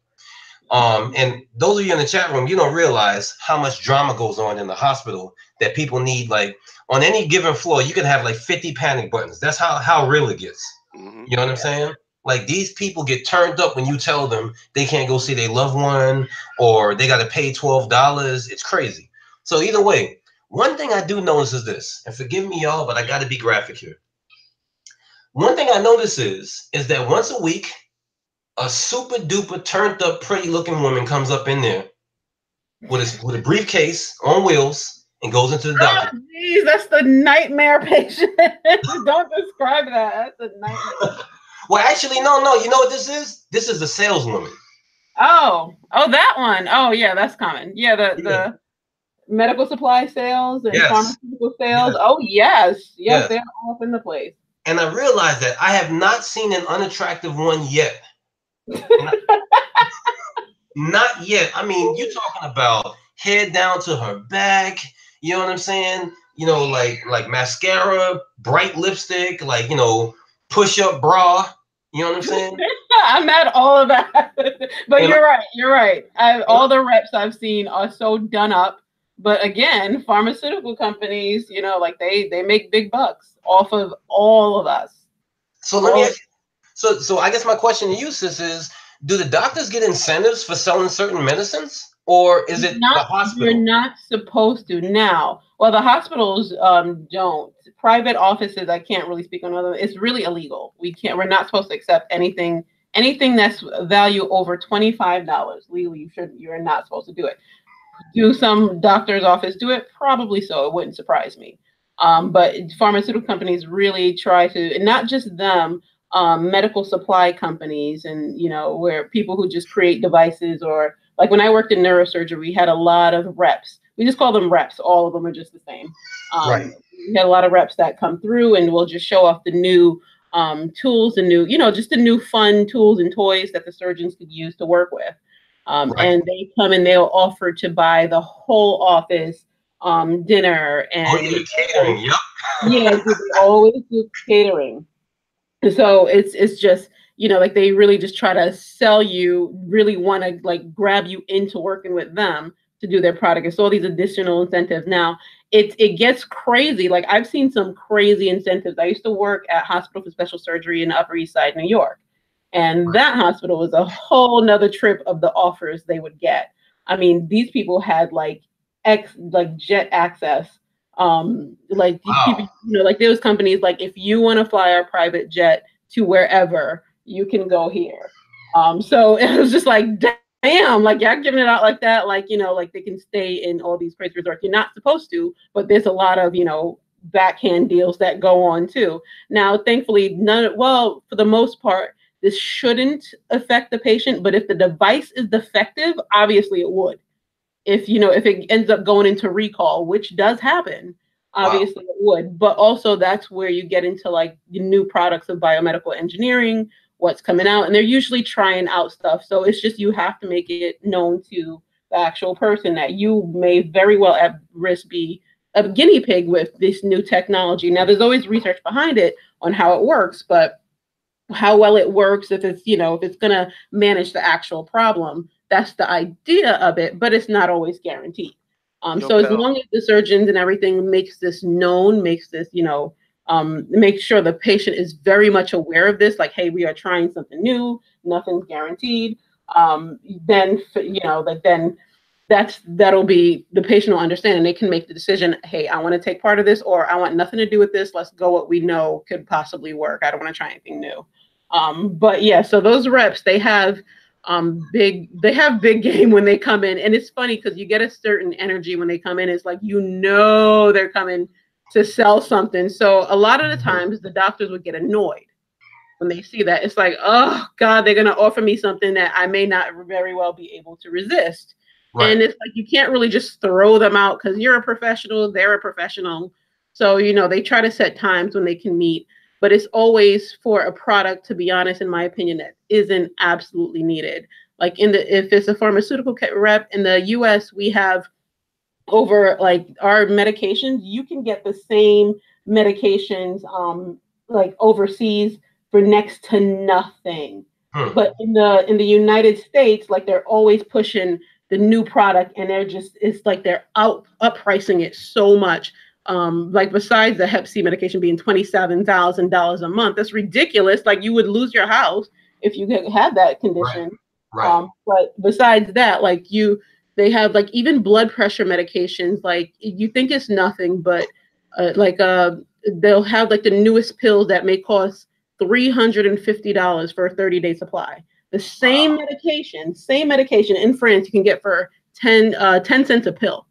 And those of you in the chat room, you don't realize how much drama goes on in the hospital that people need. Like on any given floor, you can have like 50 panic buttons. That's how real it gets. Mm-hmm. You know what I'm saying? Like these people get turned up when you tell them they can't go see their loved one or they got to pay $12. It's crazy. So either way, one thing I do notice is this, and forgive me, y'all, but I got to be graphic here. One thing I notice is that once a week, a super duper turned up pretty looking woman comes up in there with a briefcase on wheels and goes into the doctor. Oh, geez, that's the nightmare patient. Don't describe that. That's a nightmare. Well, actually, no. You know what this is? This is the saleswoman. Oh, that one. Oh, yeah, that's common. Yeah, the medical supply sales and pharmaceutical sales. Yes. Oh, yes, they're all up in the place. And I realized that I have not seen an unattractive one yet. Not yet. I mean, you're talking about head down to her back. You know what I'm saying? You know, like mascara, bright lipstick, like, you know, push-up bra. You know what I'm saying? I'm at all of that. But and you're right. All the reps I've seen are so done up. But again, pharmaceutical companies, you know, like they make big bucks off of all of us. So let me ask you, so I guess my question to you, sis, is do the doctors get incentives for selling certain medicines? Or is it the hospital? You're not supposed to now. Well, the hospitals don't. Private offices, I can't really speak on other. It's really illegal. We're not supposed to accept anything that's value over $25. Legally, you're not supposed to do it. Do some doctor's office do it? Probably so. It wouldn't surprise me. But pharmaceutical companies really try to, and not just them, medical supply companies, and you know, where people who just create devices, or like when I worked in neurosurgery, we had a lot of reps. We just call them reps. All of them are just the same. Right. We had a lot of reps that come through and we'll just show off the new tools, and new, you know, just the new fun tools and toys that the surgeons could use to work with. Right. And they come and they'll offer to buy the whole office dinner and catering. Yep. Yeah, they always do catering. So it's just, you know, like they really just try to sell you, really want to like grab you into working with them to do their product. It's all these additional incentives. Now it gets crazy. Like I've seen some crazy incentives. I used to work at Hospital for Special Surgery in the Upper East Side, New York. And that hospital was a whole nother trip of the offers they would get. I mean, these people had like jet access. Like these people, you know, like there was companies like, if you want to fly our private jet to wherever, you can go here. So it was just like, damn, like y'all giving it out like that, like, you know, like they can stay in all these crazy resorts. You're not supposed to, but there's a lot of, you know, backhand deals that go on too. Now, thankfully, for the most part, this shouldn't affect the patient, but if the device is defective, obviously it would. If it ends up going into recall, which does happen, obviously it would. But also that's where you get into like the new products of biomedical engineering, what's coming out, and they're usually trying out stuff. So it's just, you have to make it known to the actual person that you may very well at risk be a guinea pig with this new technology. Now, there's always research behind it on how it works, but how well it works, if it's, you know, if it's going to manage the actual problem, that's the idea of it, but it's not always guaranteed. So as long as the surgeons and everything makes this known, makes this, you know, make sure the patient is very much aware of this, like, hey, we are trying something new, nothing's guaranteed, then, you know, like then that'll be, the patient will understand and they can make the decision, hey, I want to take part of this, or I want nothing to do with this. Let's go what we know could possibly work. I don't want to try anything new. But yeah, so those reps, they have big game when they come in. And it's funny because you get a certain energy when they come in. It's like, you know, they're coming to sell something. So a lot of the times the doctors would get annoyed when they see that. It's like, oh God, they're going to offer me something that I may not very well be able to resist. Right. And it's like, you can't really just throw them out because you're a professional, they're a professional. So, you know, they try to set times when they can meet, but it's always for a product, to be honest, in my opinion, that isn't absolutely needed. Like if it's a pharmaceutical rep in the US, we have over like our medications, you can get the same medications like overseas for next to nothing. But in the United States, like they're always pushing the new product, and it's like they're up pricing it so much. Like besides the Hep C medication being $27,000 a month, that's ridiculous. Like you would lose your house if you had that condition. Right. But besides that, like they have like even blood pressure medications. Like you think it's nothing, but they'll have like the newest pills that may cost $350 for a 30-day supply. The same medication in France you can get for 10 cents a pill.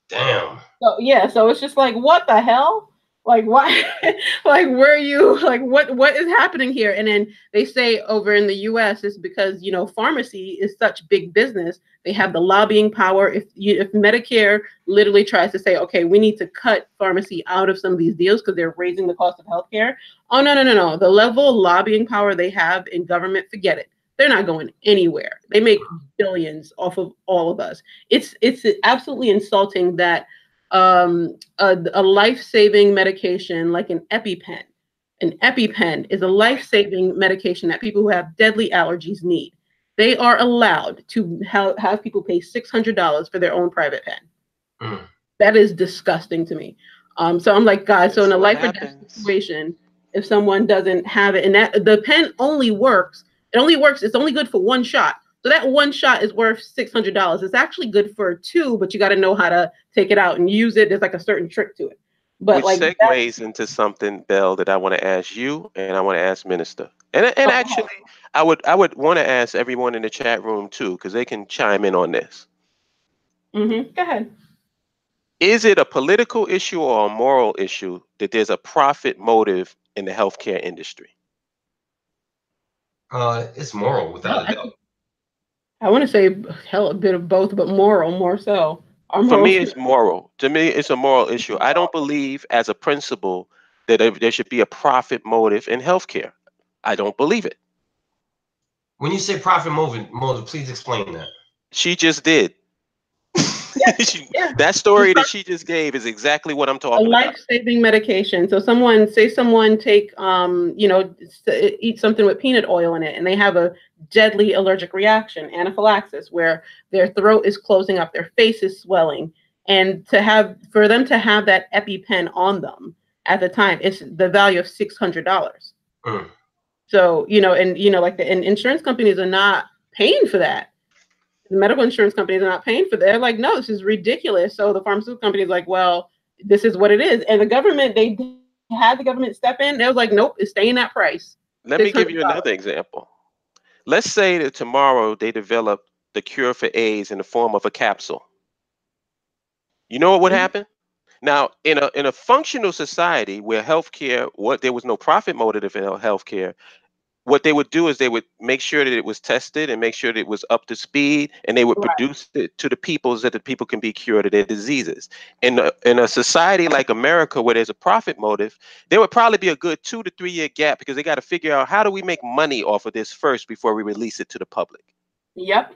Damn. So yeah, so it's just like, what the hell? Like why? Like where are you? Like what is happening here? And then they say over in the US it's because, you know, pharmacy is such big business. They have the lobbying power. If Medicare literally tries to say, okay, we need to cut pharmacy out of some of these deals because they're raising the cost of healthcare. Oh no. The level of lobbying power they have in government, forget it. They're not going anywhere. They make billions off of all of us. It's absolutely insulting that a life-saving medication like an EpiPen. An EpiPen is a life-saving medication that people who have deadly allergies need. They are allowed to have people pay $600 for their own private pen. That is disgusting to me. So I'm like, God, so in a life or death situation, if someone doesn't have it, and that the pen only works, it's only good for one shot. So that one shot is worth $600. It's actually good for two, but you got to know how to take it out and use it. There's like a certain trick to it. But which segues into something, Thell, that I want to ask you and I want to ask Minister. And actually, I would want to ask everyone in the chat room too, because they can chime in on this. Go ahead. Is it a political issue or a moral issue that there's a profit motive in the healthcare industry? It's moral, without a doubt. I want to say hell, a bit of both, but moral more so. For me, it's moral. To me, it's a moral issue. I don't believe, as a principle, that there should be a profit motive in healthcare. I don't believe it. When you say profit motive, please explain that. She just did. That story that she just gave is exactly what I'm talking about. A life-saving medication. So someone take, eat something with peanut oil in it, and they have a deadly allergic reaction, anaphylaxis, where their throat is closing up, their face is swelling, and for them to have that EpiPen on them at the time, it's the value of $600. So and insurance companies are not paying for that. The medical insurance companies are not paying for that. They're like, no, this is ridiculous. So the pharmaceutical company is like, well, this is what it is. And the government, they had the government step in. They was like, nope, it's staying that price. Let me give you another example. Let's say that tomorrow they develop the cure for AIDS in the form of a capsule. You know what would happen? Now, in a functional society where healthcare, there was no profit motive in healthcare, what they would do is they would make sure that it was tested and make sure that it was up to speed, and they would produce it to the people so that the people can be cured of their diseases. In a society like America, where there's a profit motive, there would probably be a good 2 to 3 year gap, because they got to figure out, how do we make money off of this first before we release it to the public? Yep.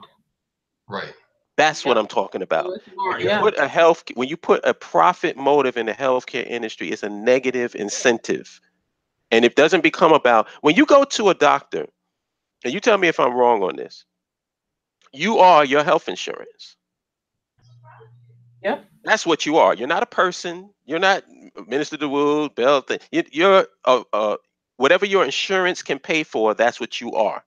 Right. That's what I'm talking about. When you put a profit motive in the healthcare industry, it's a negative incentive. And it doesn't become about, when you go to a doctor, and you tell me if I'm wrong on this, you are your health insurance. Yep. That's what you are. You're not a person. You're not Minister DeWood, Bell. You're whatever your insurance can pay for, that's what you are.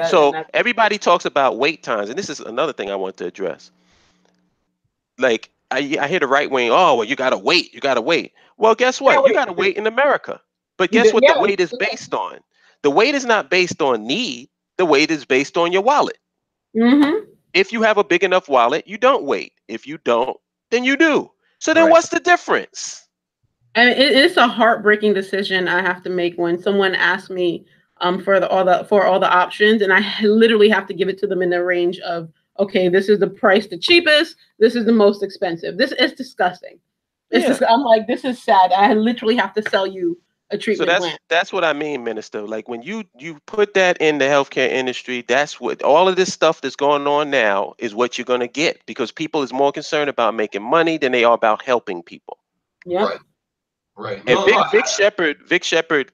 So everybody talks about wait times, and this is another thing I want to address. Like, I hear the right wing, oh, well, you got to wait. You got to wait. Well, guess what? You got to wait in America. But guess what the wait is based on? The wait is not based on need. The wait is based on your wallet. If you have a big enough wallet, you don't wait. If you don't, then you do. So then what's the difference? And it's a heartbreaking decision I have to make when someone asks me for all the options, and I literally have to give it to them in the range of, okay, this is the price, the cheapest, this is the most expensive. This is disgusting. It's Yeah. just, I'm like, this is sad. I literally have to sell you a So treatment plan. that's what I mean, Minister. Like when you put that in the healthcare industry, that's what all of this stuff that's going on now is what you're gonna get, because people is more concerned about making money than they are about helping people. Yep. Right. Right. And No, no. Vic Shepherd,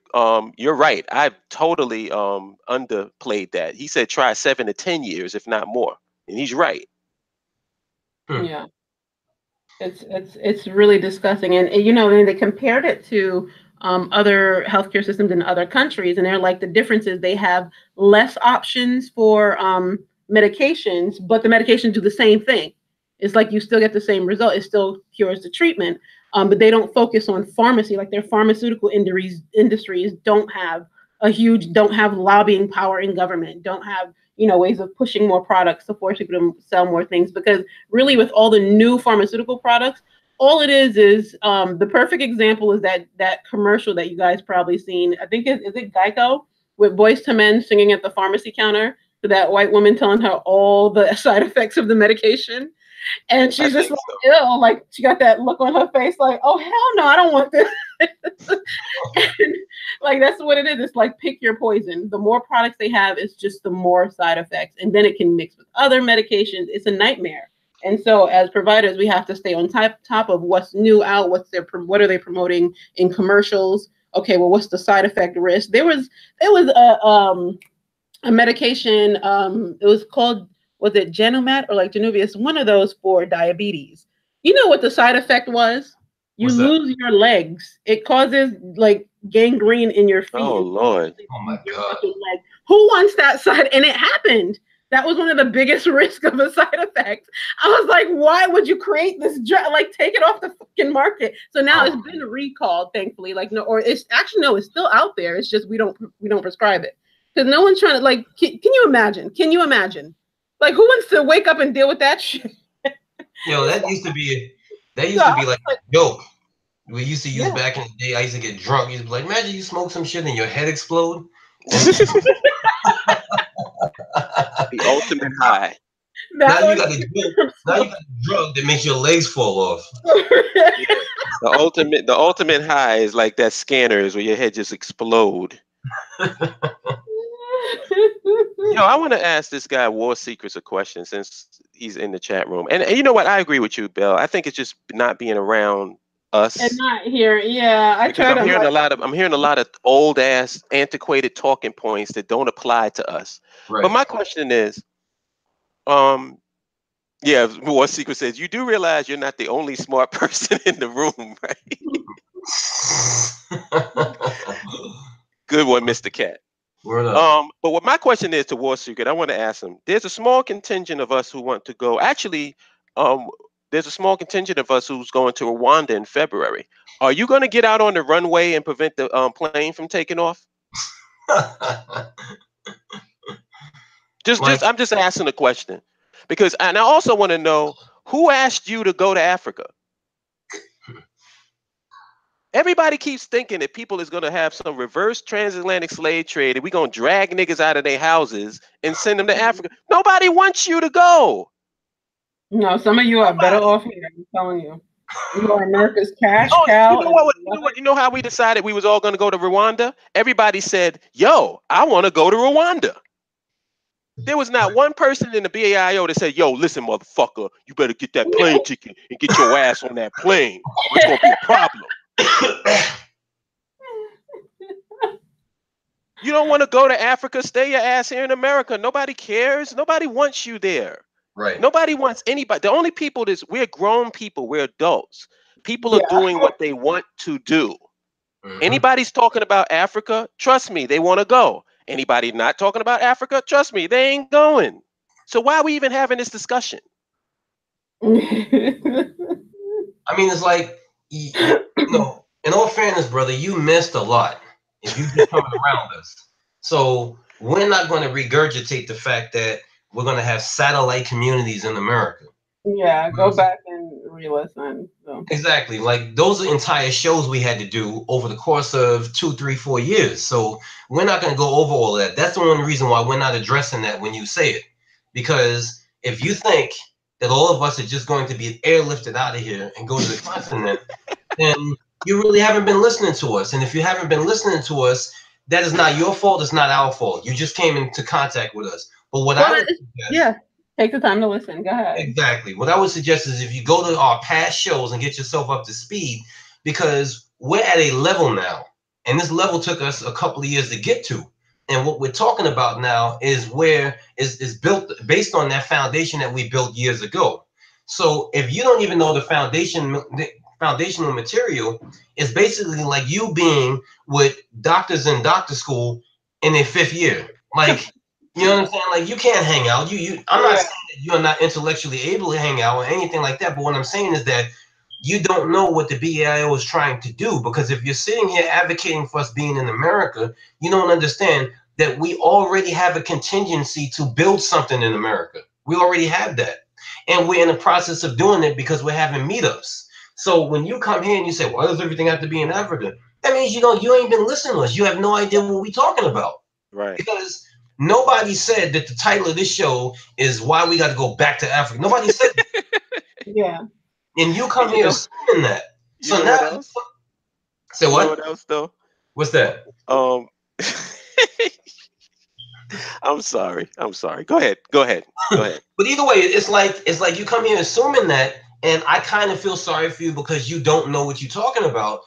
you're right. I've totally underplayed that. He said try 7 to 10 years, if not more, and he's right. Yeah. It's really disgusting, and you know, and they compared it to other healthcare systems in other countries, and they're like, the difference is they have less options for medications, but the medications do the same thing. It's like you still get the same result. It still cures the treatment, but they don't focus on pharmacy. Like their pharmaceutical industries don't have lobbying power in government, don't have, you know, ways of pushing more products to force people to sell more things, because really with all the new pharmaceutical products, all it is the perfect example is that commercial that you guys probably seen. I think is it Geico, with Boyz II Men singing at the pharmacy counter to that white woman telling her all the side effects of the medication, and I she's just think like so. ill, like she got that look on her face like, oh hell no, I don't want this. And, like that's what it is. It's like pick your poison. The more products they have, it's just the more side effects, and then it can mix with other medications. It's a nightmare. And so, as providers, we have to stay on top of what's new out. What are they promoting in commercials? Okay, well, what's the side effect risk? There was a medication. It was called, was it Genomat or like Januvius? One of those for diabetes. You know what the side effect was? You What's that? lose your legs. It causes like gangrene in your feet. Oh And Lord. Oh my your God. fucking leg. Who wants that side? And it happened. That was one of the biggest risks of a side effect. I was like, why would you create this drug? Like, take it off the fucking market. So now it's been recalled, thankfully. Like, no, or it's actually no, it's still out there. It's just we don't prescribe it because no one's trying to like. Can you imagine? Can you imagine? Like, who wants to wake up and deal with that shit? Yo, that used to be like a joke. We used to use Yeah. back in the day. I used to get drunk. You'd be like, imagine you smoke some shit and your head explode. The ultimate high. Now you got the drug that makes your legs fall off. Yeah. The ultimate high is like that scanners where your head just explode. You know, I want to ask this guy War Secrets a question since he's in the chat room. And you know what? I agree with you, Bill. I think it's just not being around us. And not here. Yeah, I Because try to. I'm hearing a lot of old ass antiquated talking points that don't apply to us. Right. But my question is, yeah, War Secret says you do realize you're not the only smart person in the room, right? Good one, Mr. Cat. But what my question is to War Secret, I want to ask him. There's a small contingent of us who want to go. Actually, there's a small contingent of us who's going to Rwanda in February. Are you going to get out on the runway and prevent the plane from taking off? I'm just asking a question, because, and I also want to know who asked you to go to Africa. Everybody keeps thinking that people is going to have some reverse transatlantic slave trade and we're going to drag niggas out of their houses and send them to Africa. Nobody wants you to go. No, some of you are better off here. I'm telling you. You are America's cash Oh, cow. You know how we decided we was all going to go to Rwanda? Everybody said, yo, I want to go to Rwanda. There was not one person in the BAIO that said, yo, listen, motherfucker, you better get that plane ticket and get your ass on that plane, or it's going to be a problem. You don't want to go to Africa, stay your ass here in America. Nobody cares. Nobody wants you there. Right. Nobody wants anybody. The only people we're grown people, we're adults. People are doing what they want to do. Anybody's talking about Africa, trust me, they want to go. Anybody not talking about Africa, trust me, they ain't going. So why are we even having this discussion? I mean, it's like, you know, in all fairness, brother, you missed a lot if you keep coming around us. So we're not going to regurgitate the fact that we're going to have satellite communities in America. Yeah, go back and re-listen. So. Exactly. Like those are entire shows we had to do over the course of 2, 3, 4 years. So we're not going to go over all of that. That's the only reason why we're not addressing that when you say it. Because if you think that all of us are just going to be airlifted out of here and go to the continent, then you really haven't been listening to us. And if you haven't been listening to us, that is not your fault. It's not our fault. You just came into contact with us. But what I would suggest, take the time to listen. Go ahead. exactly. What I would suggest is if you go to our past shows and get yourself up to speed, because we're at a level now, and this level took us a couple of years to get to. And what we're talking about now is where is built based on that foundation that we built years ago. So if you don't even know the foundational material, is basically like you being with doctors in doctor school in their 5th year. Like, you know what I'm saying? Like you can't hang out. I'm not saying that you're not intellectually able to hang out or anything like that. But what I'm saying is that you don't know what the BAIO is trying to do, because if you're sitting here advocating for us being in America, you don't understand that we already have a contingency to build something in America. We already have that. And we're in the process of doing it because we're having meetups. So when you come here and you say, why does everything have to be in Africa? That means you ain't been listening to us. You have no idea what we're talking about. Right. Because nobody said that the title of this show is why we got to go back to Africa. Nobody said that. Yeah. And you come here assuming that. So now, what else? Say what? You know what else though? What's that? I'm sorry. Go ahead. But either way, it's like you come here assuming that, and I kind of feel sorry for you because you don't know what you're talking about,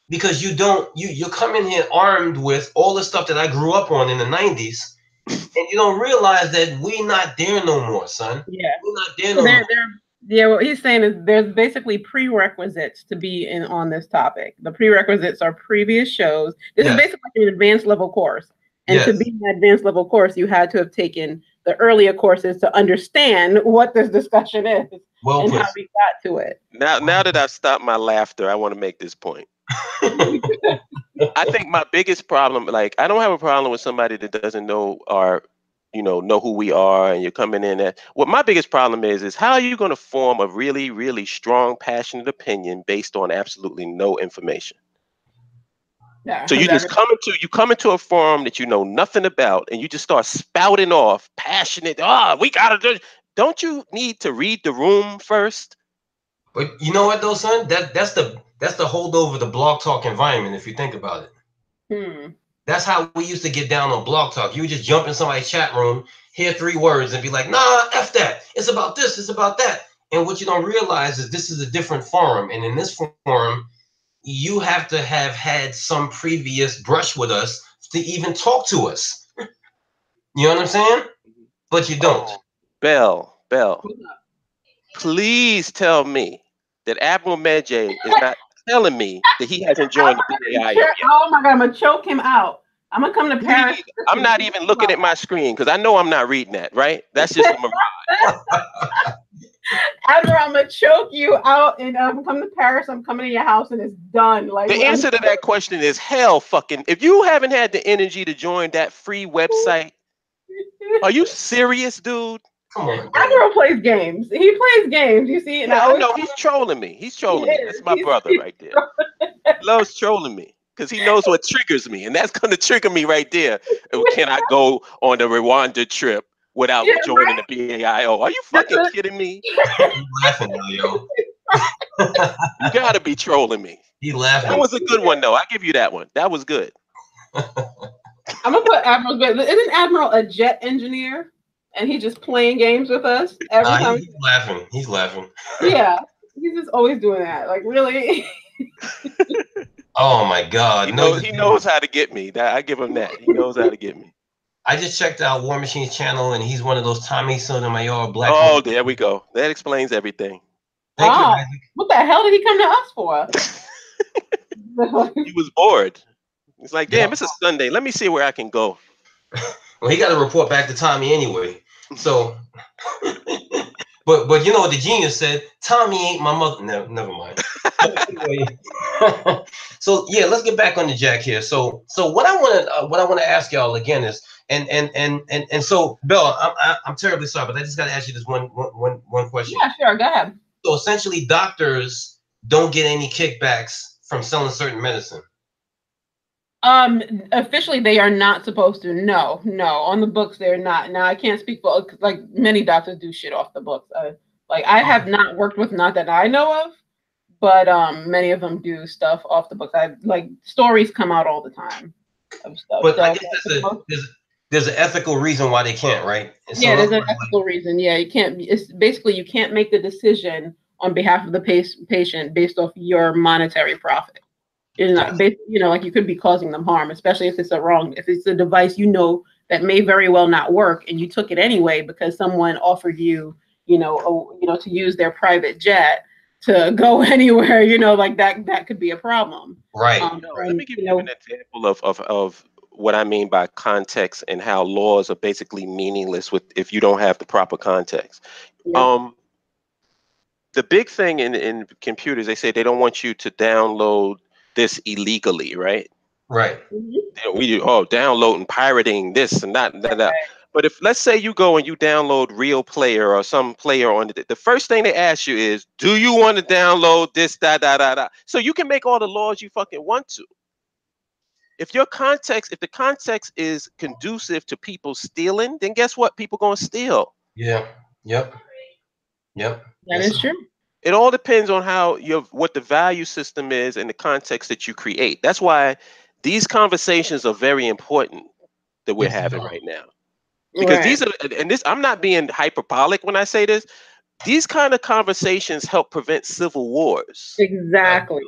because you're coming here armed with all the stuff that I grew up on in the 90s, and you don't realize that we're not there no more, son. Yeah. We're not there no more. Yeah, what he's saying is there's basically prerequisites to be on this topic. The prerequisites are previous shows. This is basically an advanced level course. And to be in an advanced level course, you had to have taken the earlier courses to understand what this discussion is and how we got to it. Now that I've stopped my laughter, I want to make this point. I think my biggest problem, like, I don't have a problem with somebody that doesn't know know who we are, and you're coming in. What my biggest problem is how are you going to form a really, really strong, passionate opinion based on absolutely no information? Yeah, so you just come into a forum that you know nothing about, and you just start spouting off passionate. We gotta do. Don't you need to read the room first? But you know what though, son? That's the holdover the Blog Talk environment. If you think about it, that's how we used to get down on Blog Talk. You would just jump in somebody's chat room, hear 3 words, and be like, "Nah, f that. It's about this. It's about that." And what you don't realize is this is a different forum, and in this forum, you have to have had some previous brush with us to even talk to us. You know what I'm saying? But you don't. Bell, please tell me that Admiral Medjay is not telling me that he hasn't joined the BAIO. Oh my God, I'm gonna choke him out. I'm gonna come to Paris. I'm not even looking at my screen because I know I'm not reading that, right? That's just a mirage. Admiral, I'm gonna choke you out, and I'm coming to Paris. I'm coming to your house, and it's done. Like the answer to that question is hell, fucking. If you haven't had the energy to join that free website, are you serious, dude? Come on, Admiral plays games. He plays games. You see, and I know he's trolling me. He's trolling me. That's my brother right there. He loves trolling me because he knows what triggers me, and that's gonna trigger me right there. Can I go on the Rwanda trip without joining the BAIO? Are you fucking kidding me? You laughing now, yo. You gotta be trolling me. He laughing. That was a good one, though. I give you that one. That was good. I'm gonna put Admiral. Isn't Admiral a jet engineer? And he's just playing games with us every time. He's laughing. He's laughing. Yeah, he's just always doing that. Like, really? Oh my God! He knows how to get me. I give him that. He knows how to get me. I just checked out War Machine's channel, and he's one of those Tommy Sotomayor black. Oh, there we go. That explains everything. Thank you, Isaac. What the hell did he come to us for? He was bored. He's like, damn, it's a Sunday. Let me see where I can go. Well, he got to report back to Tommy anyway. So, but you know what the genius said? Tommy ain't my mother. No, never mind. So yeah, let's get back on the jack here. So what I want to ask y'all again is, and so Bella, I'm terribly sorry, but I just got to ask you this one question. Yeah, sure, go ahead. So essentially, doctors don't get any kickbacks from selling certain medicine. Officially, they are not supposed to. No, on the books, they're not. Now, I can't speak for, like, many doctors do shit off the books. Like, I have not worked with, not that I know of, but many of them do stuff off the books. Like, stories come out all the time of stuff. But So, I guess there's an ethical reason why they can't, right? So yeah, there's an ethical reason. Yeah, you can't. It's basically, you can't make the decision on behalf of the patient based off your monetary profit. It's not, like, you could be causing them harm, especially if it's if it's a device that may very well not work, and you took it anyway because someone offered you, to use their private jet to go anywhere. Like that could be a problem. Right. Let me give you an example of what I mean by context and how laws are basically meaningless if you don't have the proper context. Yeah. The big thing in computers, they say they don't want you to download this illegally, right? Right. We do downloading, pirating this and that and that. Right. But if, let's say, you go and you download Real Player or some player on the first thing they ask you is, do you want to download this, so you can make all the laws you fucking want to. If the context is conducive to people stealing, then guess what? People gonna steal. Yeah. Yep. That is true. It all depends on what the value system is and the context that you create. That's why these conversations are very important that we're having right now. Because these are, and this, I'm not being hyperbolic when I say this, these kind of conversations help prevent civil wars. Exactly.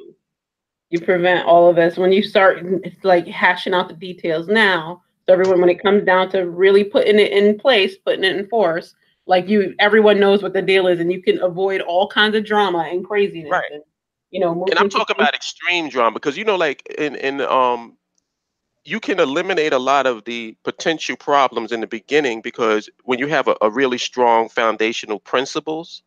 You prevent all of this when you start, like, hashing out the details now. So everyone, when it comes down to really putting it in place, putting it in force, like, everyone knows what the deal is, and you can avoid all kinds of drama and craziness. Right. And, and I'm talking about extreme drama, because, like, you can eliminate a lot of the potential problems in the beginning, because when you have a really strong foundational principles,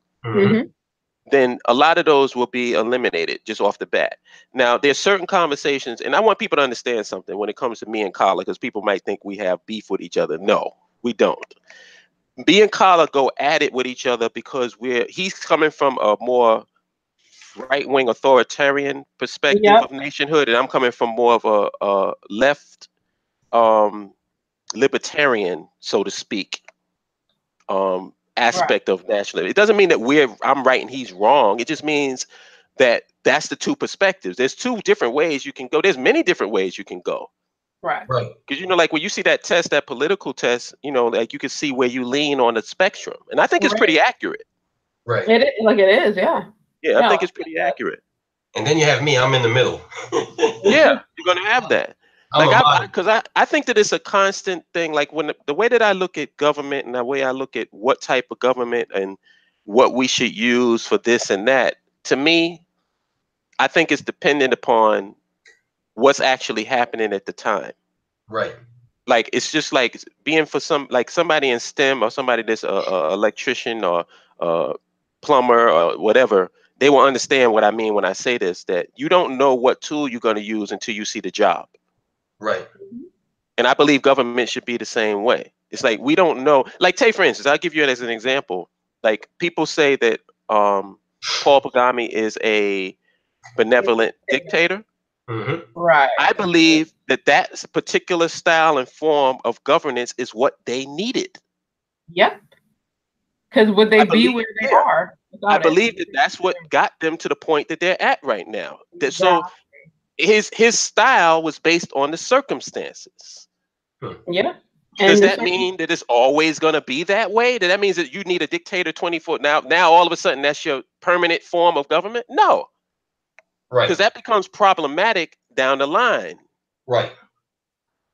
then a lot of those will be eliminated just off the bat. Now, there's certain conversations, and I want people to understand something when it comes to me and Kala, because people might think we have beef with each other. No, we don't. Me and Kala go at it with each other because he's coming from a more right-wing authoritarian perspective of nationhood, and I'm coming from more of a left libertarian, so to speak, aspect of nationalism. It doesn't mean that I'm right and he's wrong. It just means that that's the two perspectives. There's two different ways you can go. There's many different ways you can go. Right. Because, like, when you see that test, that political test, like, you can see where you lean on the spectrum. And I think it's pretty accurate. Right. It is, yeah. Yeah, I think it's pretty accurate. And then you have me, I'm in the middle. Yeah, you're going to have that. Because I think that it's a constant thing. Like, when the way that I look at government and the way I look at what type of government and what we should use for this and that, to me, I think it's dependent upon what's actually happening at the time. Right. Like, it's just like being for somebody in STEM, or somebody that's a electrician or a plumber or whatever. They will understand what I mean when I say this, that you don't know what tool you're going to use until you see the job. Right. And I believe government should be the same way. It's like, we don't know. Like, take, for instance, I'll give you it as an example. Like, people say that Paul Kagame is a benevolent dictator. Right. I believe that particular style and form of governance is what they needed. Yep. Because would they be where they are? I believe that's what got them to the point that they're at right now. So his style was based on the circumstances. Yeah. Does that mean that it's always going to be that way? That means that you need a dictator 24 now all of a sudden that's your permanent form of government? No. Right. Because that becomes problematic down the line. Right.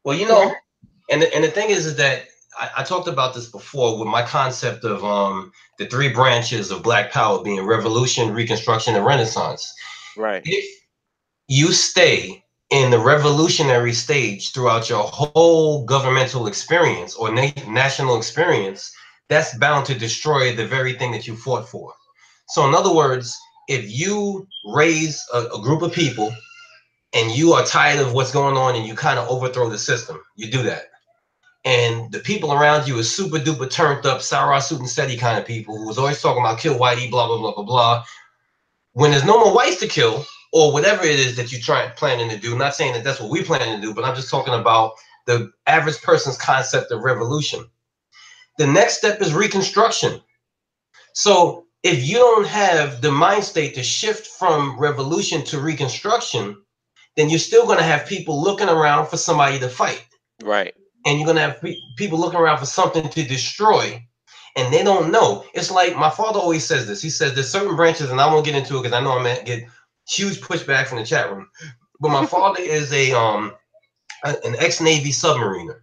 Well, and the thing is that I talked about this before with my concept of the three branches of Black Power being Revolution, Reconstruction, and Renaissance. Right. If you stay in the revolutionary stage throughout your whole governmental experience or national experience, that's bound to destroy the very thing that you fought for. So in other words, if you raise a group of people and you are tired of what's going on and you kind of overthrow the system, you do that. and the people around you is super duper turned up, Sarah suit and steady kind of people who was always talking about kill whitey, blah, blah, blah, blah, blah. When there's no more whites to kill, or whatever it is that you're planning to do, not saying that that's what we planning to do, but I'm just talking about the average person's concept of revolution. The next step is reconstruction. So if you don't have the mind state to shift from revolution to reconstruction, then you're still going to have people looking around for somebody to fight. Right. And you're going to have people looking around for something to destroy. And they don't know. It's like my father always says this. He says there's certain branches, and I won't get into it because I know I'm going to get huge pushback from the chat room. But my father is an ex-Navy submariner.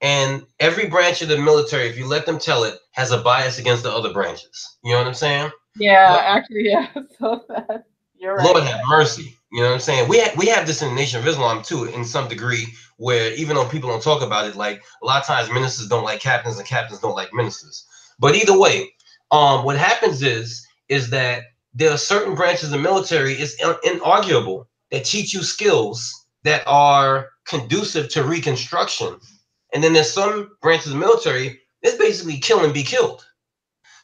And every branch of the military, if you let them tell it, has a bias against the other branches. You know what I'm saying? Yeah, actually, yeah. So that, you're right. Lord have mercy. You know what I'm saying? We have this in the Nation of Islam too, in some degree, where even though people don't talk about it, like a lot of times ministers don't like captains and captains don't like ministers. But either way, what happens is that there are certain branches of the military, it's inarguable, that teach you skills that are conducive to reconstruction. And then there's some branches of the military, it's basically kill and be killed.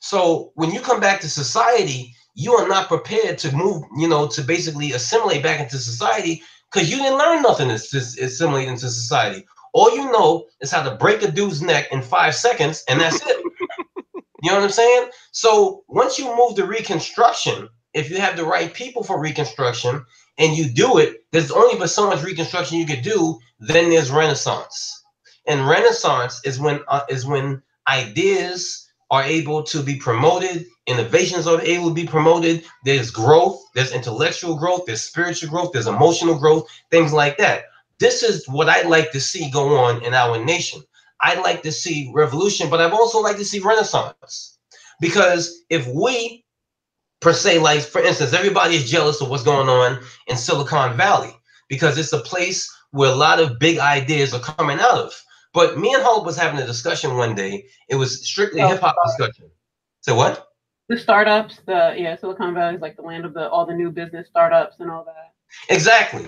So when you come back to society, you are not prepared to move, to basically assimilate back into society because you didn't learn nothing to assimilate into society. All you know is how to break a dude's neck in 5 seconds, and that's it. You know what I'm saying? So once you move to reconstruction, if you have the right people for reconstruction and you do it, there's only but so much reconstruction you can do. Then there's Renaissance. And Renaissance is when ideas are able to be promoted, innovations are able to be promoted, there's growth, there's intellectual growth, there's spiritual growth, there's emotional growth, things like that. This is what I'd like to see go on in our nation. I'd like to see revolution, but I'd also like to see Renaissance. Because if we, per se, like, for instance, everybody is jealous of what's going on in Silicon Valley because it's a place where a lot of big ideas are coming out of. But me and Holip was having a discussion one day. It was strictly a hip-hop discussion. So what? The startups, Silicon Valley is like the land of all the new business startups and all that. Exactly.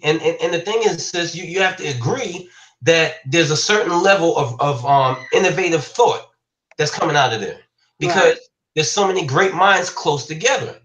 And the thing is, sis, you have to agree that there's a certain level of innovative thought that's coming out of there because there's so many great minds close together.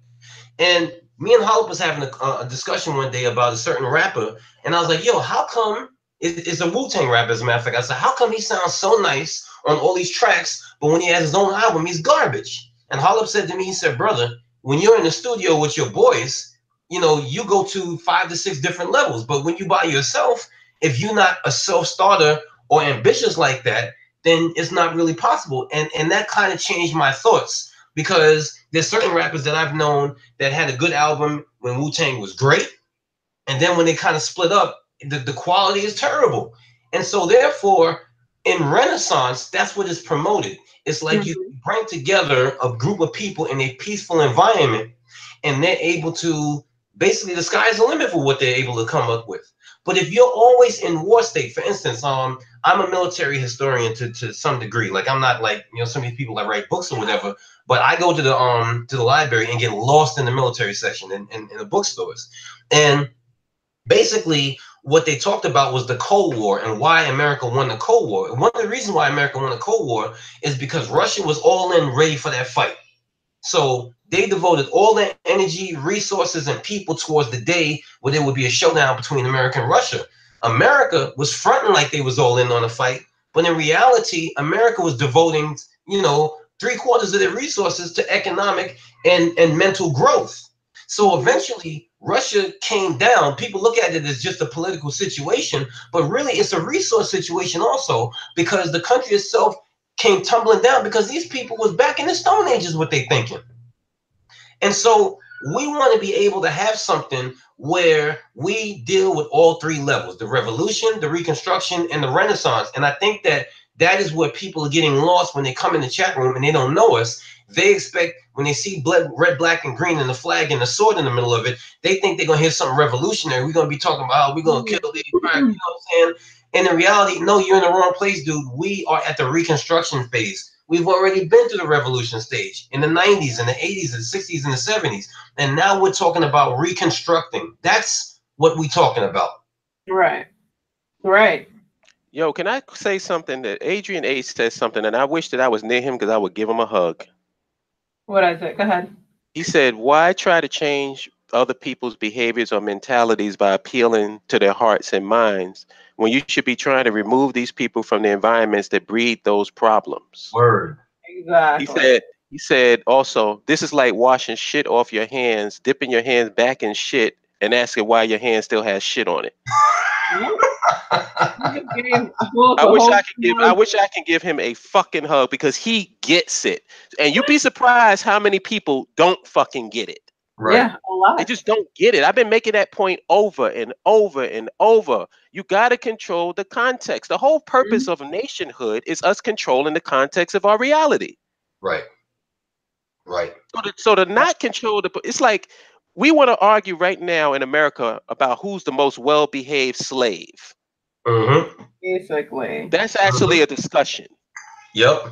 And me and Holip was having a discussion one day about a certain rapper, and I was like, yo, how come it's a Wu-Tang rapper, as a matter of fact. I said, how come he sounds so nice on all these tracks, but when he has his own album, he's garbage? And Holip said to me, he said, brother, when you're in the studio with your boys, you go to 5 to 6 different levels. But when you by yourself, if you're not a self-starter or ambitious like that, then it's not really possible. And that kind of changed my thoughts because there's certain rappers that I've known that had a good album when Wu-Tang was great. And then when they kind of split up, the quality is terrible. And so therefore, in Renaissance, that's what is promoted. It's like you bring together a group of people in a peaceful environment, and they're able to, basically, the sky's the limit for what they're able to come up with. But if you're always in war state, for instance, I'm a military historian to some degree. Like, I'm not like, some of these people that write books or whatever, but I go to the library and get lost in the military section in the bookstores. And basically, what they talked about was the Cold War and why America won the Cold War. And one of the reasons why America won the Cold War is because Russia was all in ready for that fight. So they devoted all their energy, resources, and people towards the day where there would be a showdown between America and Russia. America was fronting like they was all in on the fight, but in reality, America was devoting, 3/4 of their resources to economic and mental growth. So eventually, Russia came down. People look at it as just a political situation, but really it's a resource situation also, because the country itself came tumbling down because these people was back in the Stone Age is what they thinking. And so we want to be able to have something where we deal with all 3 levels, the revolution, the reconstruction, and the Renaissance. And I think that is where people are getting lost when they come in the chat room and they don't know us. They expect, when they see red, black, and green and the flag and the sword in the middle of it, they think they're going to hear something revolutionary. We're going to be talking about, we're going to kill these, you know what I'm saying? And in reality, no, you're in the wrong place, dude. We are at the reconstruction phase. We've already been to the revolution stage in the 90s and the 80s and 60s and the 70s. And now we're talking about reconstructing. That's what we're talking about. Right. Yo, can I say something that Adrian A says something, and I wish that I was near him because I would give him a hug. What is it? Go ahead. He said, "Why try to change other people's behaviors or mentalities by appealing to their hearts and minds when you should be trying to remove these people from the environments that breed those problems?" Word. He Exactly. said, he said also, this is like washing shit off your hands, dipping your hands back in shit, and asking why your hand still has shit on it. Yep. He just gave a whole, I the wish I whole could give I wish I can give him a fucking hug because he gets it. And you'd be surprised how many people don't fucking get it. Right. yeah, a They lot. just don't get it. I've been making that point over and over and over. You got to control the context. The whole purpose Mhm. of nationhood is us controlling the context of our reality. Right. Right. So to not control it's like we want to argue right now in America about who's the most well-behaved slave. Mm-hmm. Basically. That's actually Mm-hmm. a discussion. Yep.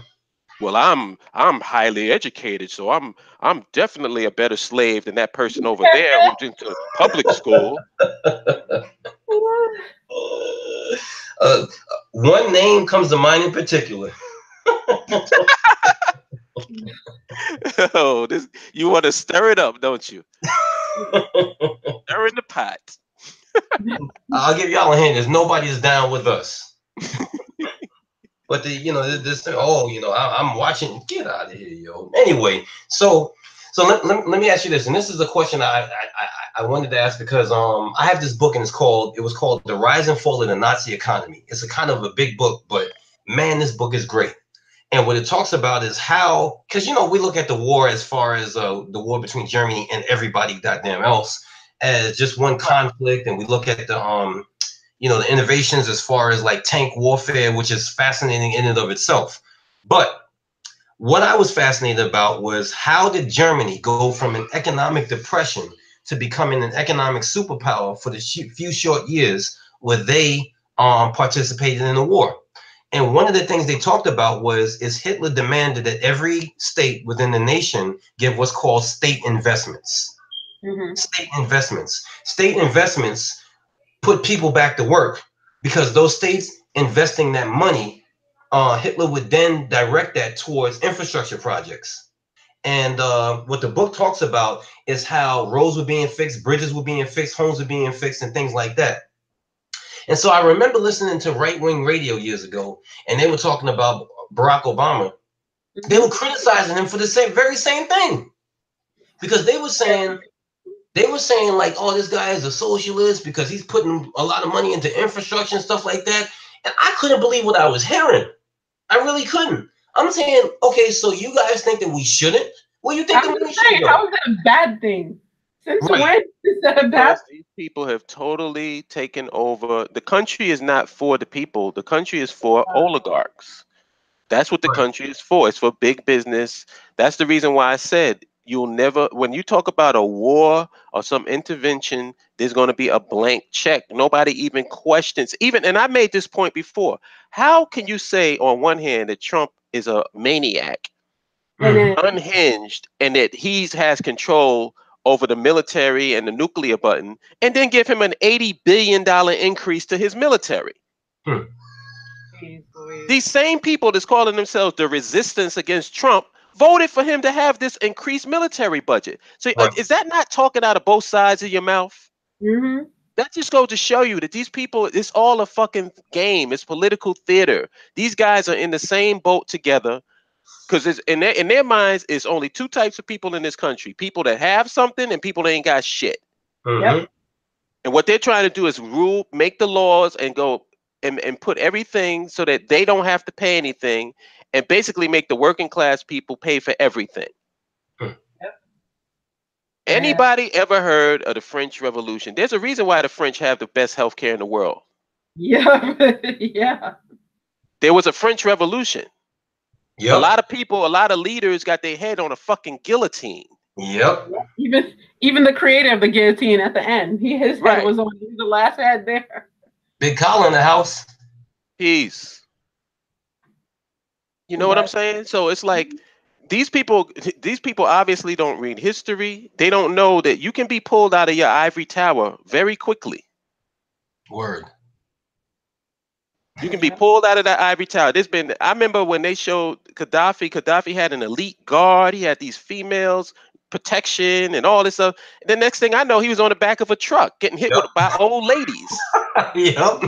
Well, I'm highly educated, so I'm definitely a better slave than that person over there who's into public school. Uh, one name comes to mind in particular. Oh, this you want to stir it up, don't you? Stir in the pot. I'll give y'all a hint. There's nobody is down with us. But this oh, I'm watching. Get out of here, yo. Anyway, so let me ask you this, and this is a question I wanted to ask because I have this book and it was called The Rise and Fall of the Nazi Economy. It's a kind of a big book, but man, this book is great. And what it talks about is how, because we look at the war as far as the war between Germany and everybody goddamn else as just one conflict, and we look at the innovations as far as like tank warfare, which is fascinating in and of itself. But what I was fascinated about was how did Germany go from an economic depression to becoming an economic superpower for the few short years where they participated in the war. And one of the things they talked about is Hitler demanded that every state within the nation give what's called state investments. Mm-hmm. State investments put people back to work because those states investing that money, Hitler would then direct that towards infrastructure projects. And what the book talks about is how roads were being fixed, bridges were being fixed, homes were being fixed, and things like that. And so I remember listening to right-wing radio years ago, and they were talking about Barack Obama. They were criticizing him for the very same thing because they were saying like, oh, this guy is a socialist because he's putting a lot of money into infrastructure and stuff like that. And I couldn't believe what I was hearing. I really couldn't. I'm saying, okay, so you guys think that we shouldn't? Well, you think I was that we gonna should say, go? how is that a bad thing? Since Right. when is that a bad Because these people have totally taken over. The country is not for the people. The country is for oligarchs. That's what the Right. country is for. It's for big business. That's the reason why I said you'll never, when you talk about a war or some intervention, there's going to be a blank check. Nobody even questions. And I made this point before. How can you say on one hand that Trump is a maniac, and then unhinged, and that he has control over the military and the nuclear button, and then give him an $80 billion increase to his military? Hmm. These same people that's calling themselves the resistance against Trump voted for him to have this increased military budget. So Right. is that not talking out of both sides of your mouth? mm-hmm. That just goes to show you that these people, it's all a fucking game. It's political theater. These guys are in the same boat together because in their minds, it's only two types of people in this country: people that have something and people that ain't got shit. Mm-hmm. Yep. And what they're trying to do is make the laws and go and put everything so that they don't have to pay anything, and basically make the working class people pay for everything. Hmm. Yep. And Anybody ever heard of the French Revolution? There's a reason why the French have the best healthcare in the world. yeah, yeah. There was a French Revolution. A Yep. lot of people, a lot of leaders got their head on a fucking guillotine. Yep. Even the creator of the guillotine at the end, his head was on the last head there. Big Collar in the house. Peace. You know what I'm saying? So it's like these people obviously don't read history. They don't know that you can be pulled out of your ivory tower very quickly. Word. You can be pulled out of that ivory tower. I remember when they showed Gaddafi had an elite guard. He had these females, protection and all this stuff. And the next thing I know, he was on the back of a truck getting hit by old ladies. Yep.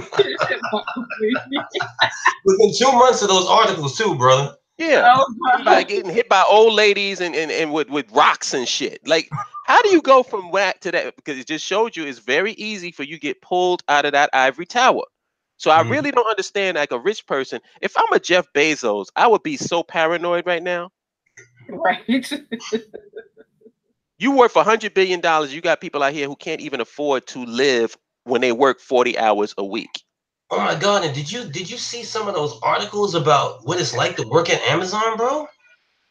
Within 2 months of those articles too, brother. Yeah. Getting hit by old ladies and with rocks and shit. Like, how do you go from that to that? Because it just showed you it's very easy for you to get pulled out of that ivory tower. So I really don't understand, like, a rich person. If I'm a Jeff Bezos, I would be so paranoid right now. Right. You worth $100 billion. You got people out here who can't even afford to live when they work 40 hours a week. Oh my God! And did you see some of those articles about what it's like to work at Amazon, bro?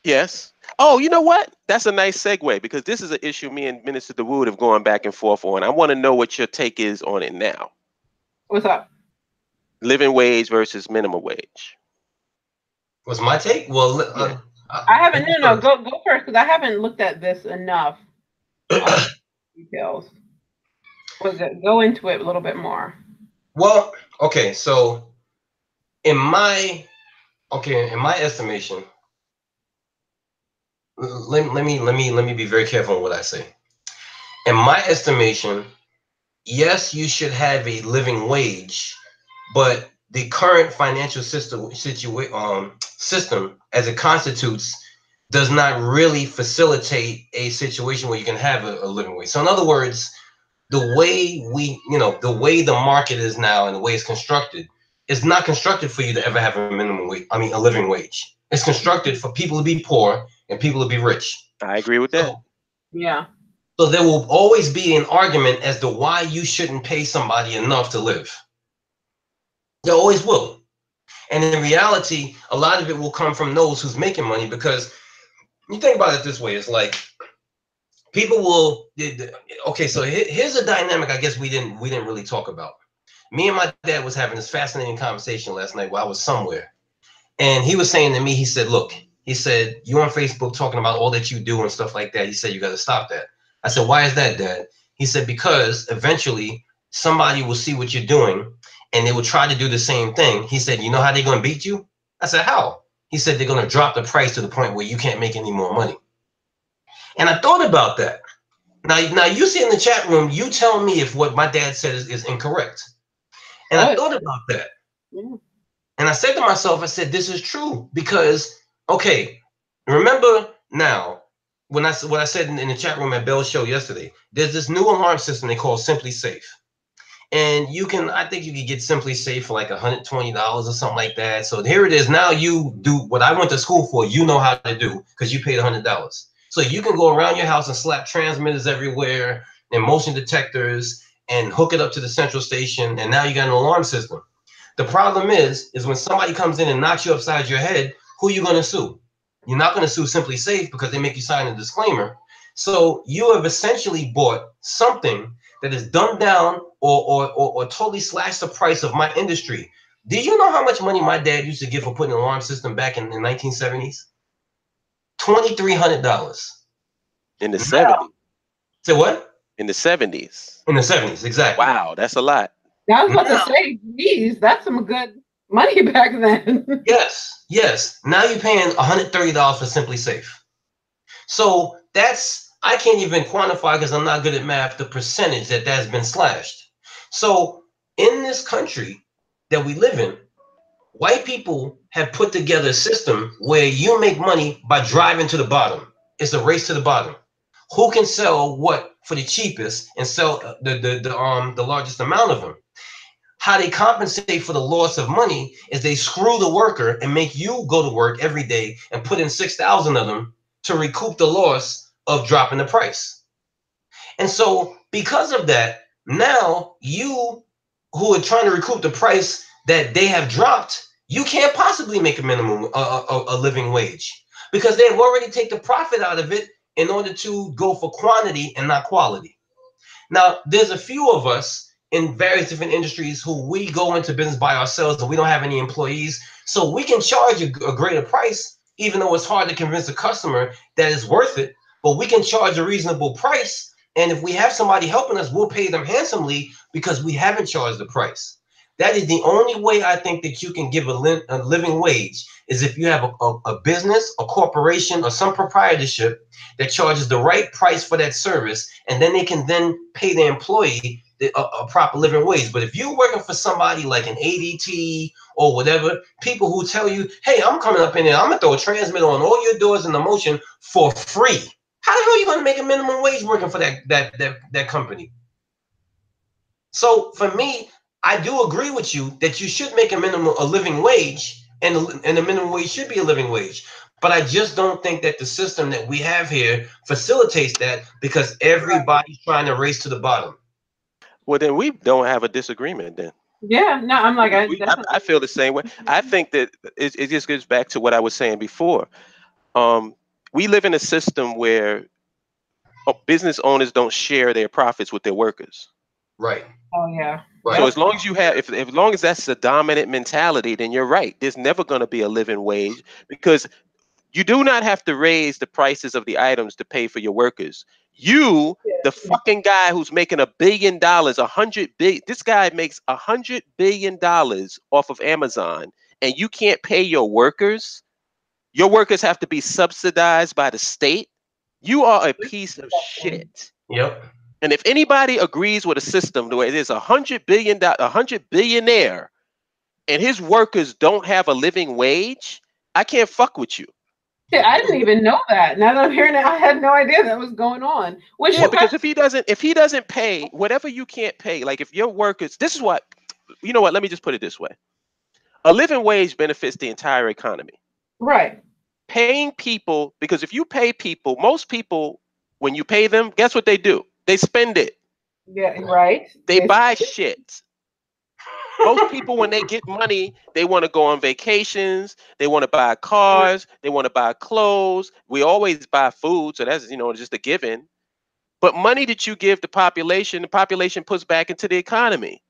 Yes. Oh, you know what? That's a nice segue, because this is an issue me and Minister DeWood have gone back and forth on. I want to know what your take is on it now. What's up? Living wage versus minimum wage. What's my take? Well, I haven't. No, go first, because I haven't looked at this enough. Details. Go into it a little bit more. Well, okay. So, in my estimation, let me be very careful on what I say. In my estimation, yes, you should have a living wage, but the current financial system as it constitutes does not really facilitate a situation where you can have a living wage. So in other words, the way the market is now and the way it's constructed is not constructed for you to ever have a minimum wage. I mean, a living wage. It's constructed for people to be poor and people to be rich. I agree with that. Yeah. So there will always be an argument as to why you shouldn't pay somebody enough to live. There always will. And in reality, a lot of it will come from those who's making money, because you think about it this way. It's like people will, okay, so here's a dynamic I guess we didn't really talk about. Me and my dad was having this fascinating conversation last night while I was somewhere. And he was saying to me, he said, look, he said, you on Facebook talking about all that you do and stuff like that. He said, you got to stop that. I said, why is that, Dad? He said, because eventually somebody will see what you're doing and they will try to do the same thing. He said, you know how they're going to beat you? I said, how? He said, they're going to drop the price to the point where you can't make any more money. And I thought about that. Now you see in the chat room, you tell me if what my dad said is incorrect. And I thought about that. Yeah. And I said to myself, I said, this is true, because, okay, remember now, what I said in the chat room at Bell's show yesterday, there's this new alarm system they call Simply Safe. And I think you could get Simply Safe for like $120 or something like that. So here it is. Now you do what I went to school for, you know how to do, because you paid $100. So you can go around your house and slap transmitters everywhere and motion detectors and hook it up to the central station. And now you got an alarm system. The problem is when somebody comes in and knocks you upside your head, who are you going to sue? You're not going to sue Simply Safe because they make you sign a disclaimer. So you have essentially bought something that is dumbed down or totally slashed the price of my industry. Do you know how much money my dad used to get for putting an alarm system back in the 1970s? $2,300. In the 70s. Say what? In the 70s. In the 70s, exactly. Wow, that's a lot. I was about to say, geez, that's some good money back then. Yes. Now you're paying $130 for Simply Safe. So I can't even quantify, because I'm not good at math, the percentage that's been slashed. So in this country that we live in, white people have put together a system where you make money by driving to the bottom. It's a race to the bottom. Who can sell what for the cheapest and sell the largest amount of them? How they compensate for the loss of money is they screw the worker and make you go to work every day and put in 6,000 of them to recoup the loss of dropping the price. And so because of that, now you who are trying to recoup the price that they have dropped, you can't possibly make a minimum, a living wage, because they have already taken the profit out of it in order to go for quantity and not quality. Now, there's a few of us in various different industries who we go into business by ourselves and we don't have any employees. So we can charge a greater price, even though it's hard to convince a customer that it's worth it, but we can charge a reasonable price. And if we have somebody helping us, we'll pay them handsomely because we haven't charged the price. That is the only way I think that you can give a living wage, is if you have a business, a corporation, or some proprietorship that charges the right price for that service, and then they can then pay the employee a proper living wage. But if you're working for somebody like an ADT or whatever, people who tell you, hey, I'm coming up in there, I'm gonna throw a transmitter on all your doors in the motion for free. How the hell are you gonna make a minimum wage working for that company? So for me, I do agree with you that you should make a living wage, and the minimum wage should be a living wage. But I just don't think that the system that we have here facilitates that, because everybody's trying to race to the bottom. Well, then we don't have a disagreement then. Yeah, no, I'm like, I feel the same way. I think that it just goes back to what I was saying before. We live in a system where business owners don't share their profits with their workers. Right. Oh yeah. Right. So as long as you have, as long as that's the dominant mentality, then you're right. There's never going to be a living wage, because you do not have to raise the prices of the items to pay for your workers. You, the fucking guy who's making $1 billion, 100 billion, this guy makes $100 billion off of Amazon, and you can't pay your workers. Your workers have to be subsidized by the state. You are a piece of shit. Yep. And if anybody agrees with a system the way it is, $100 billionaire, and his workers don't have a living wage, I can't fuck with you. Yeah, I didn't even know that. Now that I'm hearing it, I had no idea that was going on. Yeah, because if he doesn't pay whatever you can't pay, like if your workers, this is what, you know what? Let me just put it this way: a living wage benefits the entire economy. Right. Paying people, because if you pay people, most people, when you pay them, guess what they do? They spend it. Yeah, right. They buy shit. Most people, when they get money, they want to go on vacations. They want to buy cars. They want to buy clothes. We always buy food, so that's, you know, just a given. But money that you give the population puts back into the economy.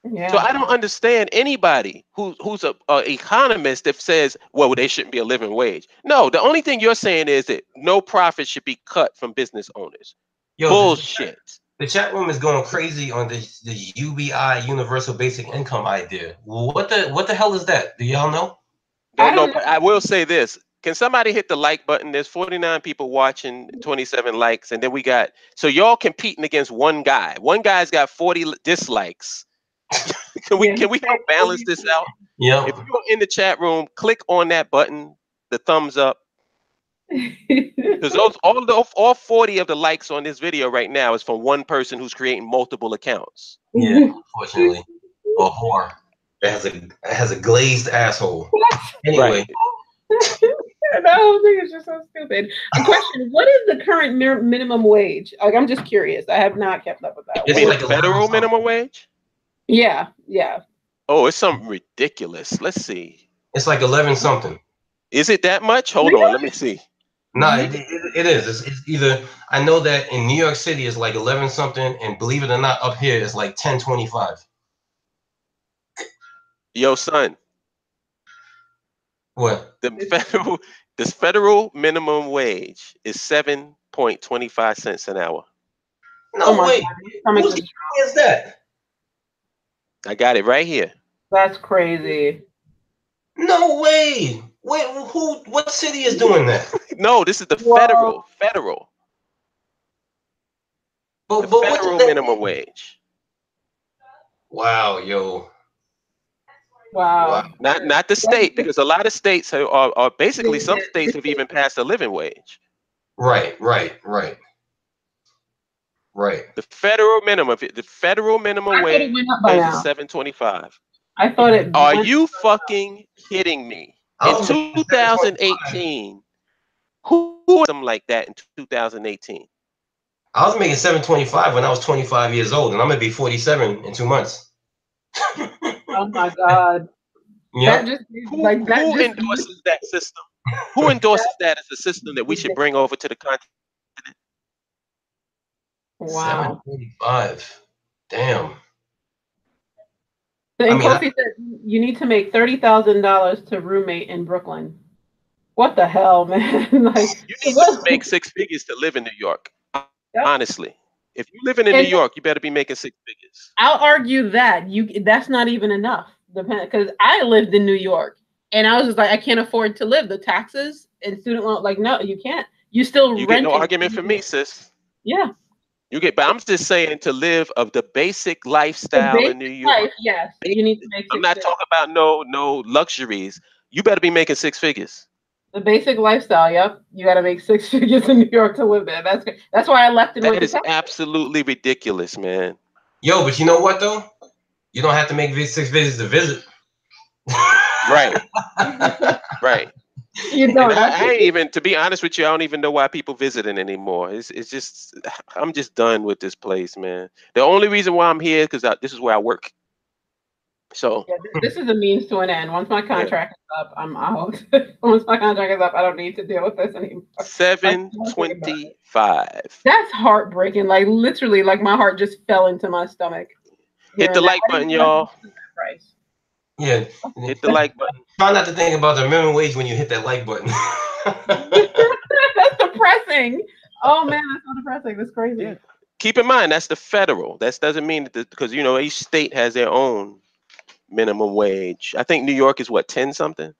Yeah. So I don't understand anybody who's a economist that says, well, they shouldn't be a living wage. No, the only thing you're saying is that no profit should be cut from business owners. Bullshit. The chat room is going crazy on the UBI, Universal Basic Income idea. What the hell is that? Do y'all know? Don't know. I will say this. Can somebody hit the like button? There's 49 people watching, 27 likes, and then we got, so y'all competing against one guy. One guy's got 40 dislikes. Can we help balance this out? Yeah. If you're in the chat room, click on that button, the thumbs up. Because all 40 of the likes on this video right now is from one person who's creating multiple accounts. Yeah, unfortunately. A whore that has a glazed asshole. Anyway. The whole thing is just so stupid. A question: what is the current minimum wage? Like, I'm just curious. I have not kept up with that. You mean like federal minimum wage? Yeah. Oh, it's something ridiculous. Let's see. It's like 11 something. Is it that much? Hold on, let me see. No, it is. It's either, I know that in New York City it's like 11 something, and believe it or not, up here it's like 10.25. Yo, son. What? The federal minimum wage is 7.25 cents an hour. No way. Whose is that? I got it right here. That's crazy. No way. Wait, what city is doing that? No, this is the federal. But federal minimum wage. Wow, yo. Wow. Not the state, because a lot of states are basically, some states have even passed a living wage. Right. The federal minimum wage is $7.25. I thought it. Are you fucking kidding me? In 2018, who was something like that in 2018? I was making $7.25 when I was 25 years old, and I'm gonna be 47 in 2 months. Oh my God. Yeah. Who endorses that system? Who endorses that as a system that we should bring over to the continent? Wow. $7.25. Damn. So Kofi said you need to make $30,000 to roommate in Brooklyn. What the hell, man? Like, you need to make 6 figures to live in New York. Honestly. If you're living in New York, you better be making 6 figures. I'll argue that that's not even enough. Because I lived in New York and I was just like, I can't afford to live. The taxes and student loan, like, no, you can't. You still You rent. get no argument from me, sis. Yeah. But I'm just saying to live of the basic lifestyle in New York. Life, yes. You need to make 6 I'm not talking about no luxuries. You better be making 6 figures. The basic lifestyle, yep. You got to make 6 figures in New York to live there. That's why I left and went to Texas. That is absolutely ridiculous, man. Yo, but you know what though? You don't have to make 6 visits to visit. Right. Right. You know, I ain't even, to be honest with you, I don't even know why people visiting anymore. It's just, I'm just done with this place, man. The only reason why I'm here is because this is where I work. So yeah, this is a means to an end. Once my contract is up, I'm out. Once my contract is up, I don't need to deal with this anymore. 725. That's heartbreaking. Like literally, like my heart just fell into my stomach. Hit the like button, y'all. Yeah. Hit the like button. Try not to think about the minimum wage when you hit that like button. That's depressing. Oh man, that's so depressing. That's crazy. Yeah. Keep in mind, that's the federal. That doesn't mean that, because you know each state has their own minimum wage. I think New York is what, 10 something,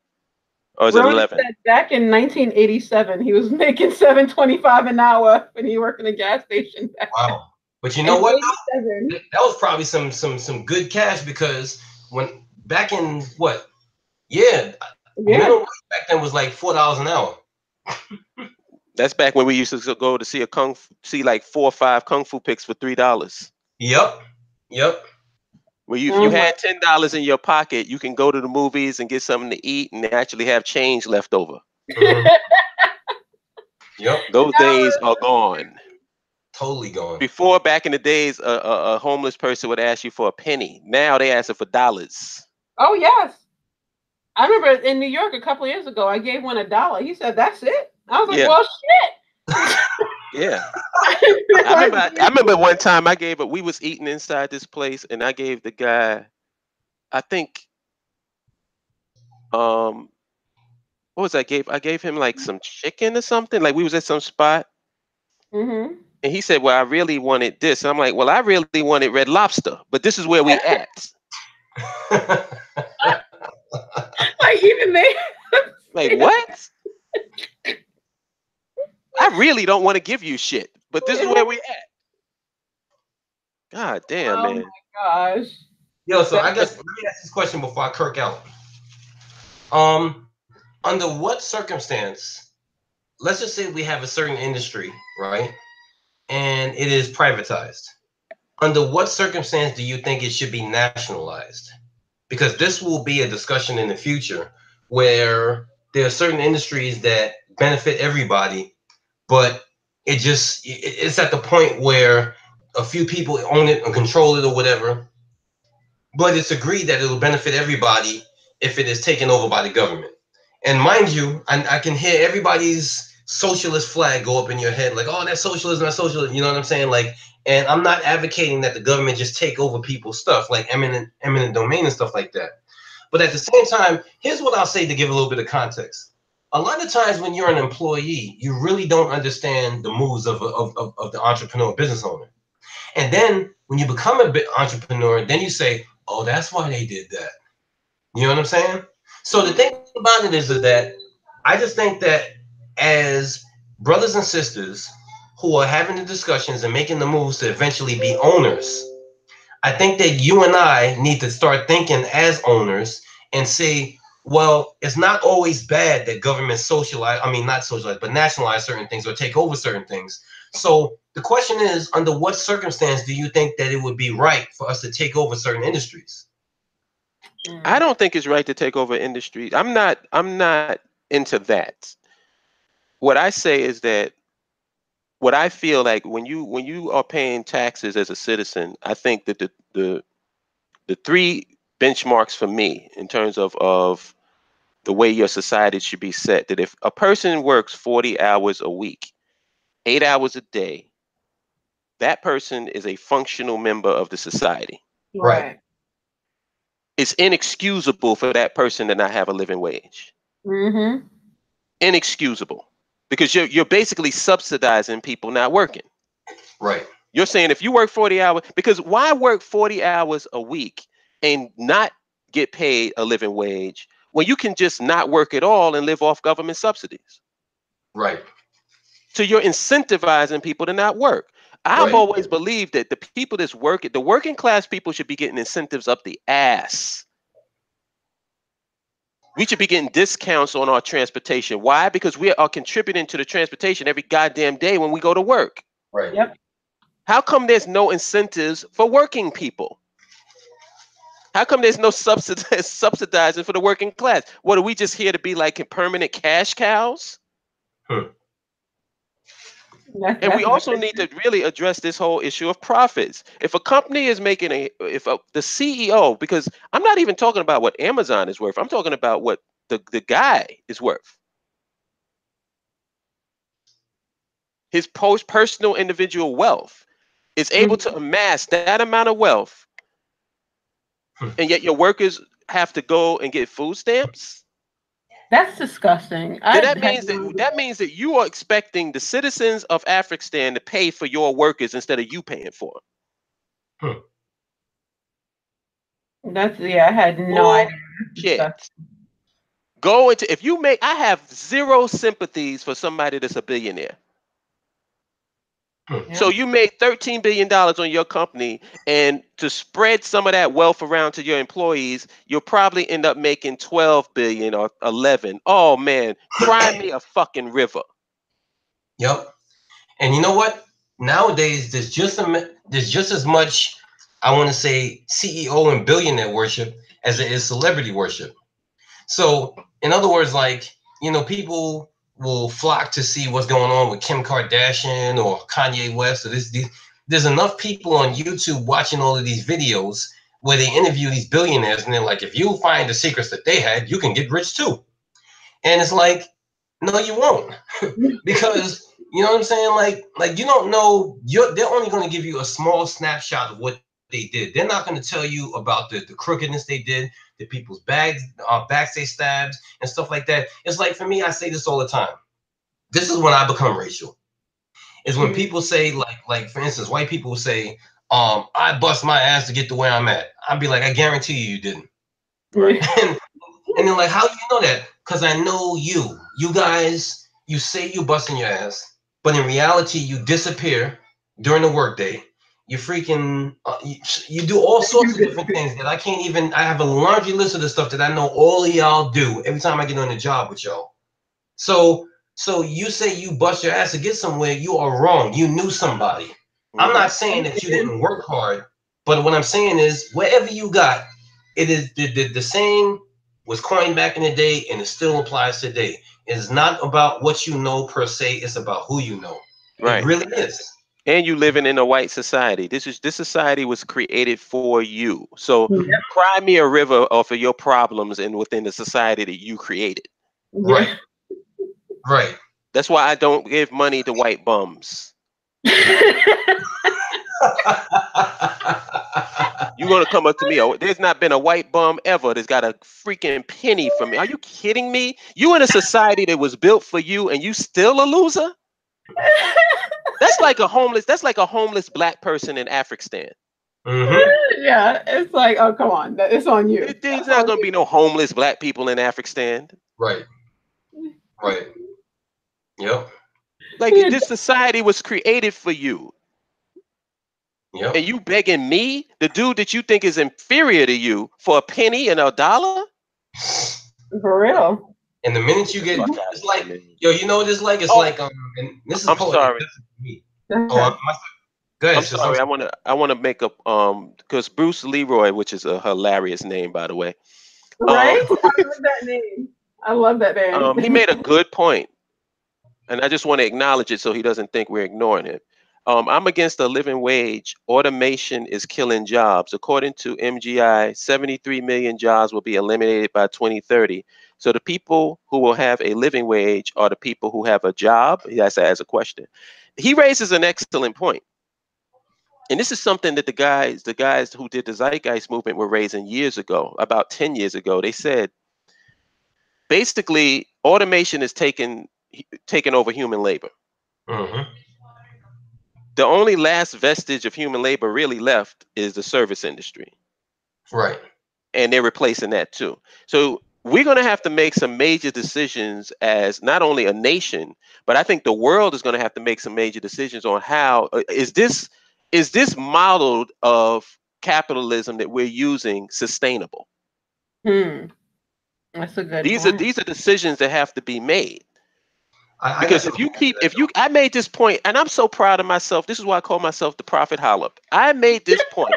or is it 11? Said back in 1987, he was making $7.25 an hour when he worked in a gas station. Wow. But you know what? That was probably some good cash, because when back in what? Yeah. Minimum wage back then was like $4 an hour. That's back when we used to go to see like 4 or 5 kung fu pics for $3. Yep. Where if you had $10 in your pocket, you can go to the movies and get something to eat and actually have change left over. Yep. Those days are gone. Totally gone. Before, back in the days, a homeless person would ask you for a penny. Now they ask for dollars. Oh yes, I remember in New York a couple of years ago. I gave one $1. He said, "That's it." I was like, "Well, shit." Yeah. I remember one time we was eating inside this place, and I gave the guy, I think, what was I gave him like some chicken or something. Like we was at some spot. Mm-hmm. And he said, well, I really wanted this. And I'm like, well, I really wanted Red Lobster, but this is where we at. Like even they like, what? I really don't want to give you shit, but this is where we at. God damn, man. Oh my gosh. Yo, so I guess let me ask this question before I kirk out. Under what circumstance, let's just say we have a certain industry, right? And it is privatized. Under what circumstance do you think it should be nationalized? Because this will be a discussion in the future where there are certain industries that benefit everybody, but it's at the point where a few people own it and control it or whatever, but it's agreed that it'll benefit everybody if it is taken over by the government. And mind you, I can hear everybody's socialist flag go up in your head, like, oh, that's socialism, that's socialism, you know what I'm saying? Like, and I'm not advocating that the government just take over people's stuff, like eminent domain and stuff like that. But at the same time, here's what I'll say to give a little bit of context. A lot of times when you're an employee, you really don't understand the moves of the entrepreneur business owner. And then when you become a entrepreneur, then you say, oh, that's why they did that. You know what I'm saying? So the thing about it is that I just think that as brothers and sisters who are having the discussions and making the moves to eventually be owners, I think that you and I need to start thinking as owners and say, well, it's not always bad that government nationalize certain things or take over certain things. So the question is, under what circumstance do you think that it would be right for us to take over certain industries? I don't think it's right to take over industries. I'm not into that. What I say is that what I feel like when you are paying taxes as a citizen, I think that the 3 benchmarks for me in terms of the way your society should be set, that if a person works 40 hours a week, 8 hours a day, that person is a functional member of the society. Right. It's inexcusable for that person to not have a living wage. Mm-hmm. Inexcusable. Because you're basically subsidizing people not working. Right. You're saying if you work 40 hours, because why work 40 hours a week and not get paid a living wage when you can just not work at all and live off government subsidies? Right. So you're incentivizing people to not work. I've Right. always believed that the people that's working, the working class people should be getting incentives up the ass. We should be getting discounts on our transportation. Why? Because we are contributing to the transportation every goddamn day when we go to work. Right. Yep. How come there's no incentives for working people? How come there's no subsidizing for the working class? What, are we just here to be like permanent cash cows? And we That's also need to really address this whole issue of profits. If a company is making the CEO, because I'm not even talking about what Amazon is worth, I'm talking about what the guy is worth. His personal individual wealth is able to amass that amount of wealth, and yet your workers have to go and get food stamps. That's disgusting. Then I that had means that you are expecting the citizens of Afghanistan to pay for your workers instead of you paying for them. I had no idea. Shit. Go into, if you make, I have zero sympathies for somebody that's a billionaire. Yeah. So you made $13 billion on your company, and to spread some of that wealth around to your employees, you'll probably end up making 12 billion or 11. Oh man, cry me a fucking river. Yep. And you know what? Nowadays, there's just as much, I want to say, CEO and billionaire worship as there is celebrity worship. So, in other words, like, people will flock to see what's going on with Kim Kardashian or Kanye West. Or there's enough people on YouTube watching all of these videos where they interview these billionaires, and they're like, if you find the secrets that they had, you can get rich too. And it's like, no, you won't, because you know what I'm saying. Like you don't know. They're only going to give you a small snapshot of what they did. They're not going to tell you about the crookedness they did, the people's backstage stabs and stuff like that. It's like, for me, I say this all the time. This is when I become racial. Is when people say, like for instance, white people say, I bust my ass to get to where I'm at. I'd be like, I guarantee you didn't. Right. And they're like, how do you know that? Because I know you. You guys, you say you busting your ass, but in reality, you disappear during the workday. You freaking, you do all sorts of different things that I can't even, I have a laundry list of the stuff that I know all of y'all do every time I get on the job with y'all. So you say you bust your ass to get somewhere, you are wrong. You knew somebody. Mm-hmm. I'm not saying that you didn't work hard, but what I'm saying is, wherever you got, it is the same was coined back in the day, and it still applies today. It's not about what you know per se, it's about who you know. Right. It really is. And you living in a white society. This society was created for you. So cry me a river off of your problems and within the society that you created. Right. Right. That's why I don't give money to white bums. You're gonna come up to me. Oh, there's not been a white bum ever that's got a freaking penny from me. Are you kidding me? You in a society that was built for you, and you still a loser? That's like a homeless black person in Afghanistan. Mm-hmm. Yeah, it's like, oh, come on, it's on you. There's not gonna be no homeless black people in Afghanistan. Right. Right. Yep. Like, this society was created for you. Yep. And you begging me, the dude that you think is inferior to you, for a penny and a dollar? For real. And the minute you get, it's like, yo, you know what it's like? It's like, and this is I'm sorry. Me. Oh, go ahead. I'm sorry. I want to make up, because Bruce Leroy, which is a hilarious name, by the way. Right? I love that name. I love that name. He made a good point, and I just want to acknowledge it so he doesn't think we're ignoring it. I'm against the living wage. Automation is killing jobs. According to MGI, 73 million jobs will be eliminated by 2030. So the people who will have a living wage are the people who have a job. He has to ask a question. He raises an excellent point. And this is something that the guys who did the Zeitgeist movement were raising years ago, about 10 years ago. They said, basically, automation is taking over human labor. Mm-hmm. the only last vestige of human labor really left is the service industry. Right. And they're replacing that too. So we're going to have to make some major decisions as not only a nation, but I think the world is going to have to make some major decisions on how is this model of capitalism that we're using sustainable? That's a good These point. are decisions that have to be made. I got Because some. I made this point, and I'm so proud of myself. This is why I call myself the Prophet Holip. I made this point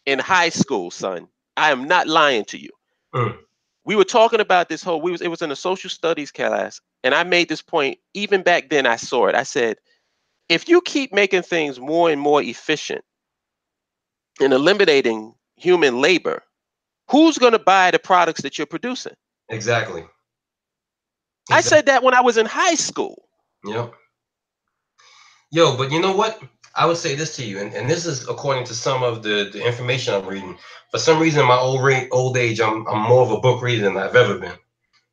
in high school, son. I am not lying to you. Mm. We were talking about this whole. It was in a social studies class, and I made this point even back then. I saw it. I said, if you keep making things more and more efficient and eliminating human labor, who's going to buy the products that you're producing? Exactly. I said that when I was in high school. Yep. Yo, but you know what? I would say this to you, and this is according to some of the information I'm reading. For some reason, in my old age, I'm more of a book reader than I've ever been.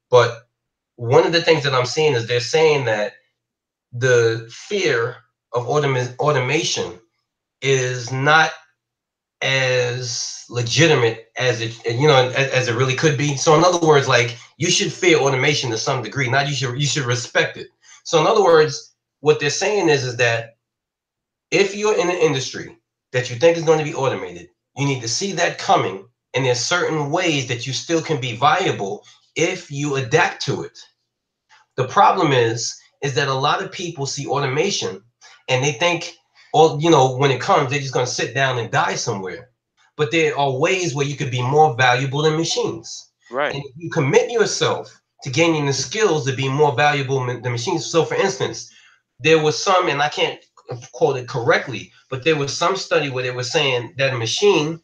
But one of the things that I'm seeing is they're saying that the fear of automation is not as legitimate as as it really could be. So in other words, like, you should fear automation to some degree, not you should respect it. So in other words, what they're saying is that if you're in an industry that you think is going to be automated, you need to see that coming, and there's certain ways that you still can be viable if you adapt to it. The problem is that a lot of people see automation and they think, when it comes, they're just going to sit down and die somewhere. But there are ways where you could be more valuable than machines. Right. And if you commit yourself to gaining the skills to be more valuable than machines. So for instance, there was some, and I can't quote it correctly, but there was some study where they were saying that a machine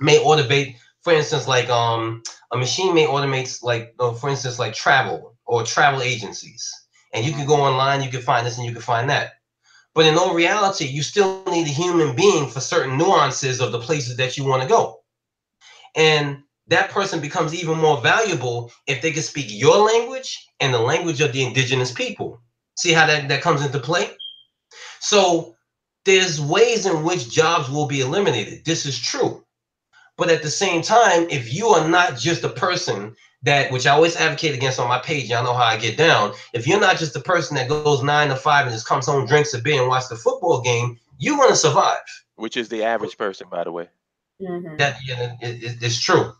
may automate, for instance, like a machine may automate, like, for instance, like travel or travel agencies. And you can go online, you can find this and you can find that. But in all reality, you still need a human being for certain nuances of the places that you want to go. And that person becomes even more valuable if they can speak your language and the language of the indigenous people. See how that comes into play? So there's ways in which jobs will be eliminated. This is true. But at the same time, if you are not just a person that, which I always advocate against on my page, y'all know how I get down. If you're not just the person that goes 9 to 5 and just comes home, drinks a beer, and watches the football game, you're going to survive. Which is the average person, by the way. That it's true.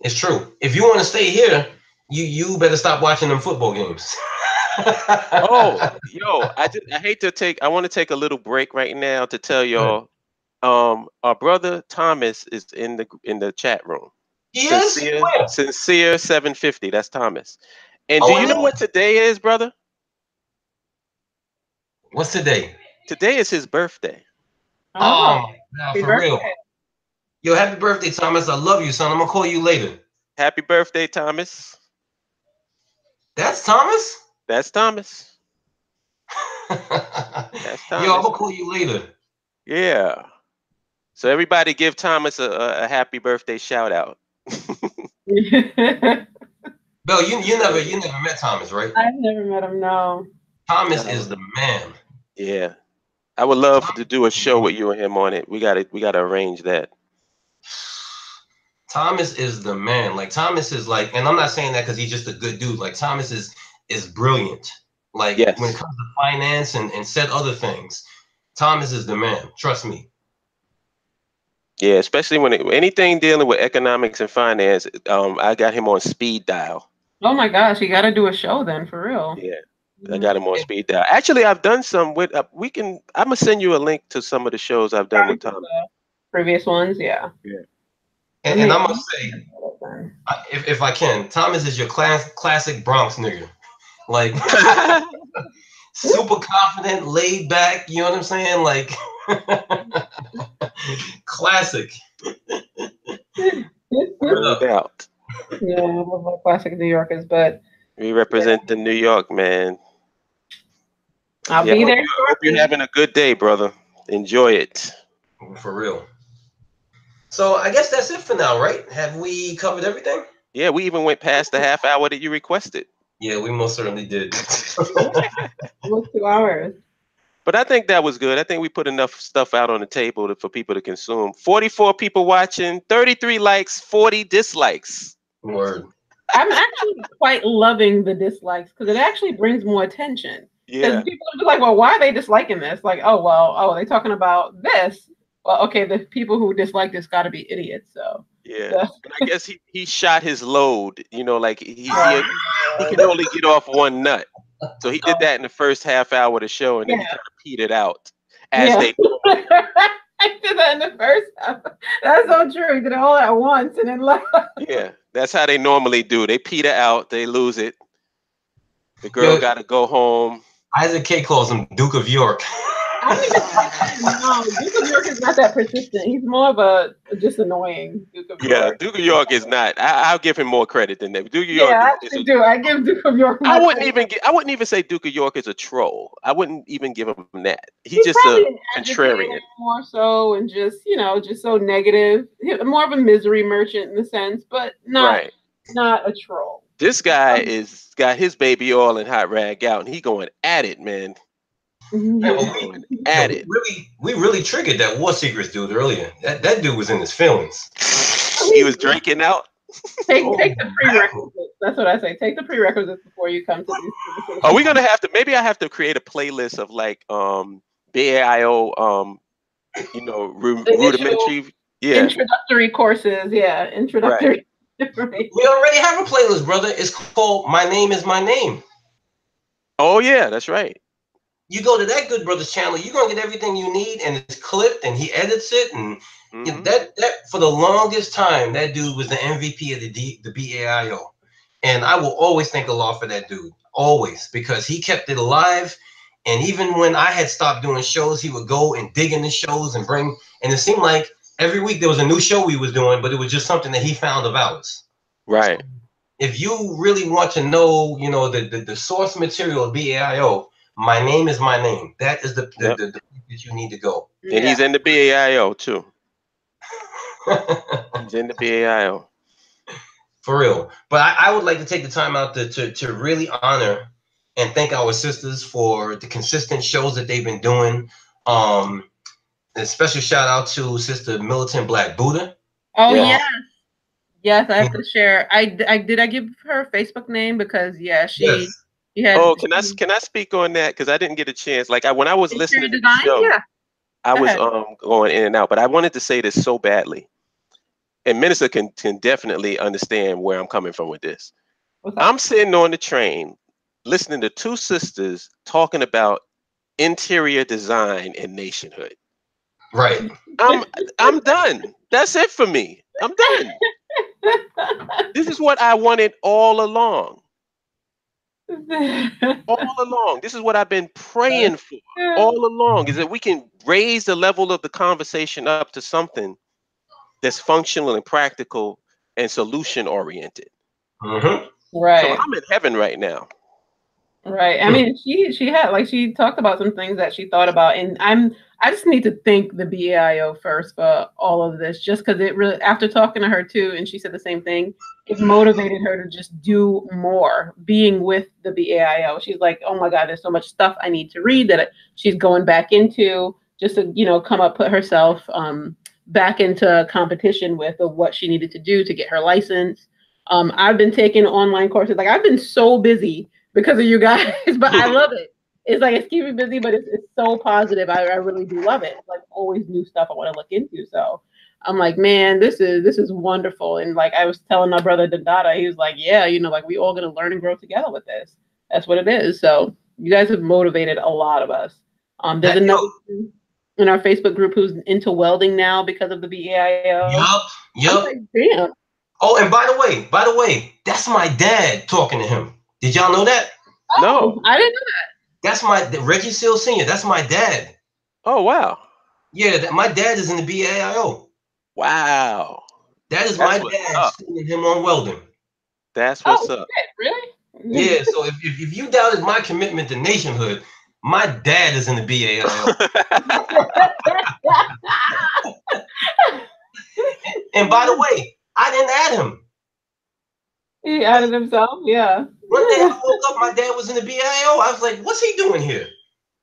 It's true. If you want to stay here, you better stop watching them football games. Oh, yo, I want to take a little break right now to tell y'all, our brother Thomas is in the chat room. He is? Where? Sincere 750. That's Thomas. And Oh, do you know what today is, brother? What's today? Today is his birthday. Now, for real. Yo, happy birthday, Thomas. I love you, son. I'm gonna call you later. Happy birthday, Thomas. That's Thomas? That's Thomas. That's Thomas. Yo, I'm gonna call you later. Yeah. So everybody give Thomas a happy birthday shout out. Bill, you never met Thomas, right? I've never met him, no. Thomas is the man. Yeah. I would love to do a show with you and him on it. We gotta arrange that. Thomas is the man. Like, Thomas is like, and I'm not saying that because he's just a good dude. Like, Thomas is brilliant. Like, yes. When it comes to finance and said other things, Thomas is the man. Trust me. Yeah, especially when anything dealing with economics and finance, I got him on speed dial. Oh my gosh, you got to do a show then, for real. Yeah, I got him on speed dial. Actually, I've done some with. I'm gonna send you a link to some of the shows I've done with Thomas. Previous ones, yeah. Yeah. And I'm gonna say, if I can, Thomas is your classic Bronx nigga. Like, super confident, laid back. You know what I'm saying? Like, classic. No doubt. Yeah, I love my classic New Yorkers, but we represent the New York, man. I'll be there. I hope you're having a good day, brother. Enjoy it. For real. So I guess that's it for now, right? Have we covered everything? Yeah, we even went past the half hour that you requested. Yeah, we most certainly did. Almost 2 hours. But I think that was good. I think we put enough stuff out on the table for people to consume. 44 people watching, 33 likes, 40 dislikes. Word. I'm actually quite loving the dislikes because it actually brings more attention. Because Yeah. people are like, well, why are they disliking this? Like, they're talking about this. Well, okay, the people who dislike this got to be idiots. So Yeah. But I guess he shot his load, like he can only get off one nut. So he did that in the first half hour of the show, and then he kind of petered out as they. I did that in the first half. That's so true. He did it all at once and then left. Yeah, that's how they normally do. They peter out, they lose it. The girl got to go home. Isaac K calls him Duke of York. I don't even know. Duke of York is not that persistent. He's more of a just annoying Duke of York. Yeah, Duke of York is not. I'll give him more credit than that. Duke of York. Yeah, I do. I give Duke of York. I wouldn't even say Duke of York is a troll. I wouldn't even give him that. He's just a contrarian. More so, and just just so negative. More of a misery merchant in the sense, but not a troll. This guy is got his baby oil and hot rag out, and he going at it, man. We really triggered that War Secrets dude earlier. That dude was in his feelings. He was drinking out. Take the prerequisites. That's what I say. Take the prerequisites before you come to these conversations. Are we gonna have to? Maybe I have to create a playlist of like BAIO rudimentary introductory courses. Yeah, introductory. Right. We already have a playlist, brother. It's called "My Name Is My Name." Oh yeah, that's right. You go to that good brother's channel, you're gonna get everything you need, and it's clipped, and he edits it, and that for the longest time, that dude was the MVP of the BAIO, and I will always thank Allah for that dude, always, because he kept it alive. And even when I had stopped doing shows, he would go and dig in the shows and bring, and it seemed like every week there was a new show we was doing, but it was just something that he found of ours. Right. So if you really want to know, the source material of BAIO, My Name Is My Name. That is the place that you need to go. And he's in the BAIO too. He's in the BAIO. For real. But I would like to take the time out to really honor and thank our sisters for the consistent shows that they've been doing. A special shout out to Sister Militant Black Buddha. Oh yes. Yes, I have to share. I give her a Facebook name because she had. Can I speak on that? Because I didn't get a chance. Like when I was listening to the show, I was going in and out. But I wanted to say this so badly. And Minister can definitely understand where I'm coming from with this. I'm sitting on the train listening to two sisters talking about interior design and nationhood. Right. I'm done. That's it for me. I'm done. This is what I wanted all along. All along. This is what I've been praying for all along, is that we can raise the level of the conversation up to something that's functional and practical and solution oriented. Right. So I'm in heaven right now. Right. I mean, she talked about some things that she thought about, and I just need to thank the BAIO first for all of this, just because it really, after talking to her too, and she said the same thing, it motivated her to just do more, being with the BAIO. She's like, oh my God, there's so much stuff I need to read that she's going back into, just to, put herself back into competition with of what she needed to do to get her license. I've been taking online courses. Like, I've been so busy because of you guys, but I love it. It's like, it's keeping me busy, but it's so positive. I really do love it. It's like always new stuff I want to look into. So I'm like, man, this is wonderful. And like, I was telling my brother Dada, he was like, yeah, like we all gonna learn and grow together with this. That's what it is. So you guys have motivated a lot of us. There's another in our Facebook group who's into welding now because of the BAIO. Yup. Like, damn. Oh, and by the way, that's my dad talking to him. Did y'all know that? Oh, no, I didn't know that. That's Reggie Seal Sr. That's my dad. Oh, wow. Yeah, my dad is in the BAIO. Wow. That is my dad schooling him on welding. That's what's up. Really? Yeah, so if you doubted my commitment to nationhood, my dad is in the BAIO. And by the way, I didn't add him. He added himself, yeah. One day I woke up, my dad was in the BAIO. I was like, what's he doing here?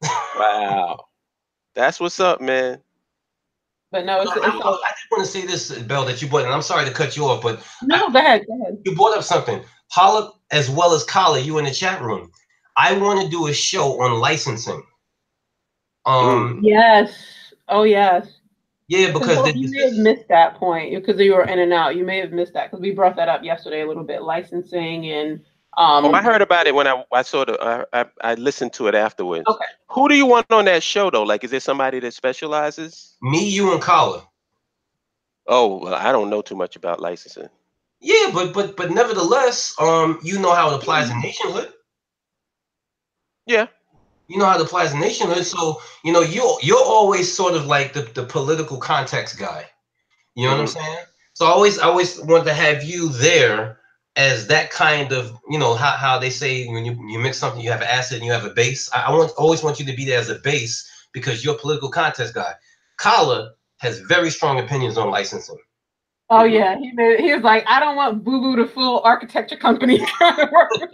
Wow. That's what's up, man. But no, it's I just want to say this, Belle, that you brought, and I'm sorry to cut you off, but no. Go ahead. Go ahead. you brought up something. Holip, as well as Kala, you in the chat room. I want to do a show on licensing. Yes. Oh, yes. Yeah, because You may have missed that point because you were in and out. You may have missed that because we brought that up yesterday a little bit, licensing and. Oh, I heard about it when I sort of I listened to it afterwards. Okay. Who do you want on that show though? Like, is there somebody that specializes? Me, you, and Kala. Oh, well, I don't know too much about licensing. Yeah, but nevertheless, you know how it applies in nationhood. Yeah. You know how it applies in nationhood. So you know you're always sort of like the political context guy. You know what I'm saying? So I always want to have you there as that kind of, you know, how they say when you mix something, you have an acid and you have a base. I always want you to be there as a base because you're a political contest guy. Kala has very strong opinions on licensing. Oh yeah, he was like, I don't want Boo Boo, the full architecture company trying to work with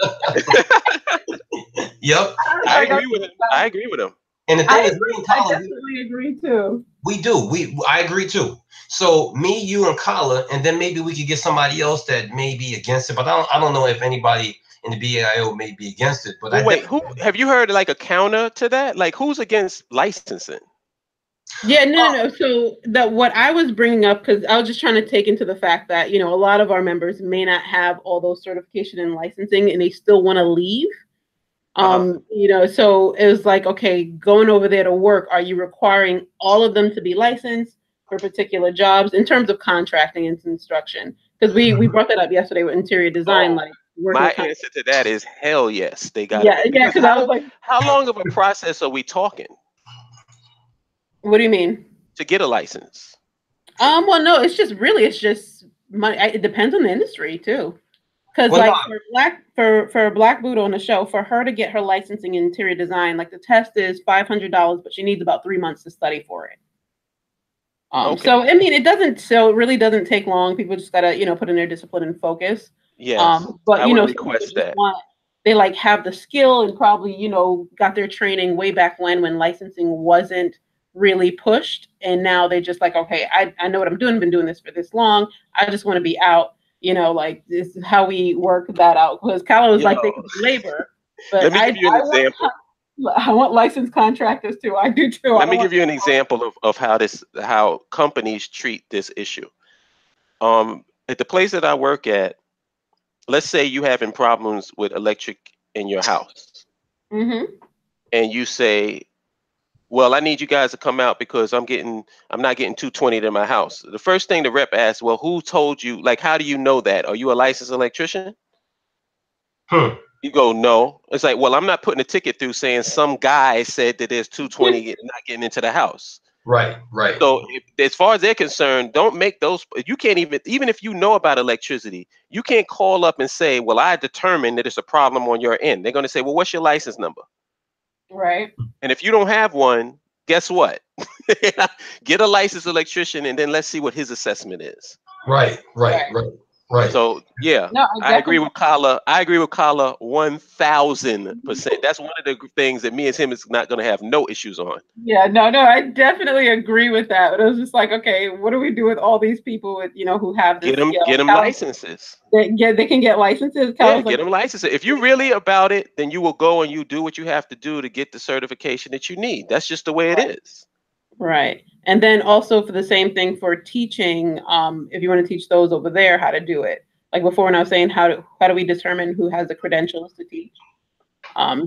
Yep. I agree with him. I agree with him. And the thing is, me and Kala, I definitely agree too. We do. I agree too. So me, you, and Kala, and then maybe we could get somebody else that may be against it. But I don't know if anybody in the BAIO may be against it. But well, wait, who have you heard like a counter to that? Like, who's against licensing? Yeah, no. So what I was bringing up, because I was just trying to take into the fact that, you know, a lot of our members may not have all those certification and licensing and they still want to leave. You know, so it was like, okay, going over there to work, are you requiring all of them to be licensed for particular jobs in terms of contracting and construction? Because we brought that up yesterday with interior design. Like, my answer to that is hell yes, they got. Yeah, because I was like, how long of a process are we talking? What do you mean? To get a license? Well, no, it's just money. It depends on the industry too. Because like for Black Buddha on the show, for her to get her licensing in interior design, like the test is $500, but she needs about 3 months to study for it. So I mean, it really doesn't take long. People just gotta, you know, put in their discipline and focus. Yes, but you know, request that. They like have the skill and probably, you know, got their training way back when licensing wasn't really pushed, and now they just like, okay, I know what I'm doing. I've been doing this for this long. I just want to be out. You know, like this is how we work that out. Because Kala was like, they could do labor, but let me give you an example. I want licensed contractors too. I do too. Let me give you an example of how companies treat this issue. At the place that I work at, let's say you having problems with electric in your house, and you say, well, I need you guys to come out because I'm not getting 220 in my house. The first thing the rep asks, well, who told you? Like, how do you know that? Are you a licensed electrician? You go, no. It's like, well, I'm not putting a ticket through saying some guy said that there's 220 not getting into the house. Right. So as far as they're concerned, don't make those. You can't even if you know about electricity, you can't call up and say, well, I determined that it's a problem on your end. They're going to say, well, what's your license number? Right. And if you don't have one, guess what? Get a licensed electrician and then let's see what his assessment is. Right. So yeah, no, I agree with Kala. 1000%. That's one of the things that me and him is not going to have no issues on. Yeah, no, I definitely agree with that. But it was just like, okay, what do we do with all these people with, you know, who have this skill? Get them licenses. They can get licenses. Yeah, get them licenses. If you're really about it, then you will go and you do what you have to do to get the certification that you need. That's just the way it is. Right. And then also for the same thing for teaching, if you want to teach those over there how to do it. Like before when I was saying how do we determine who has the credentials to teach?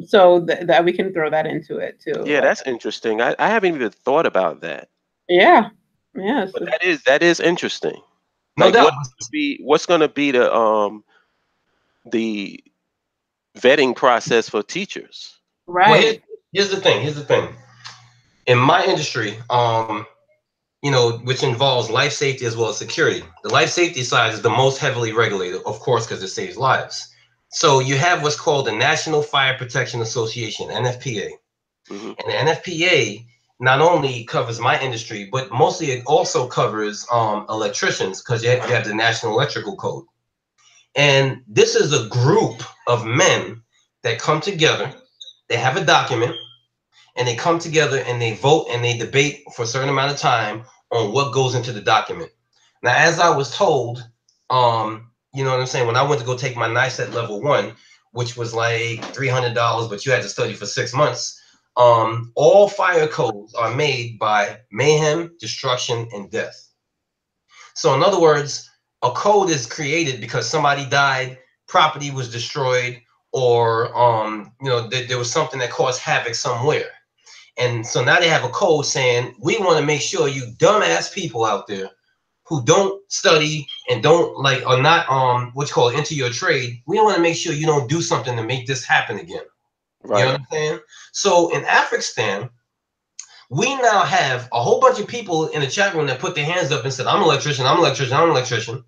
So that we can throw that into it too. Yeah, that's interesting. I haven't even thought about that. Yeah. Yes. But that is interesting. No doubt. What's gonna be the vetting process for teachers? Right. Well, here's the thing. In my industry, you know, which involves life safety as well as security. The life safety side is the most heavily regulated, of course, because it saves lives. So you have what's called the National Fire Protection Association, NFPA. And the NFPA not only covers my industry, but mostly it also covers electricians because you have the National Electrical Code. And this is a group of men that come together. They have a document. and they come together and they vote and they debate for a certain amount of time on what goes into the document. Now, as I was told, you know what I'm saying, when I went to go take my NICET level 1, which was like $300, but you had to study for 6 months. All fire codes are made by mayhem, destruction, and death. So in other words, a code is created because somebody died, property was destroyed, or you know, there was something that caused havoc somewhere. And so now they have a code saying, we want to make sure you dumbass people out there who don't study and don't like, are not what you call into your trade, we want to make sure you don't do something to make this happen again. Right. You know what I'm saying? So in Afghanistan, we now have a whole bunch of people in the chat room that put their hands up and said, I'm an electrician, I'm an electrician, I'm an electrician.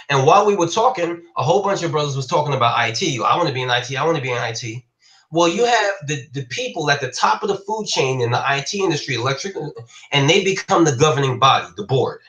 And while we were talking, a whole bunch of brothers was talking about IT. I want to be in IT, I want to be in IT. Well, you have the people at the top of the food chain in the IT industry, electric, and they become the governing body, the board.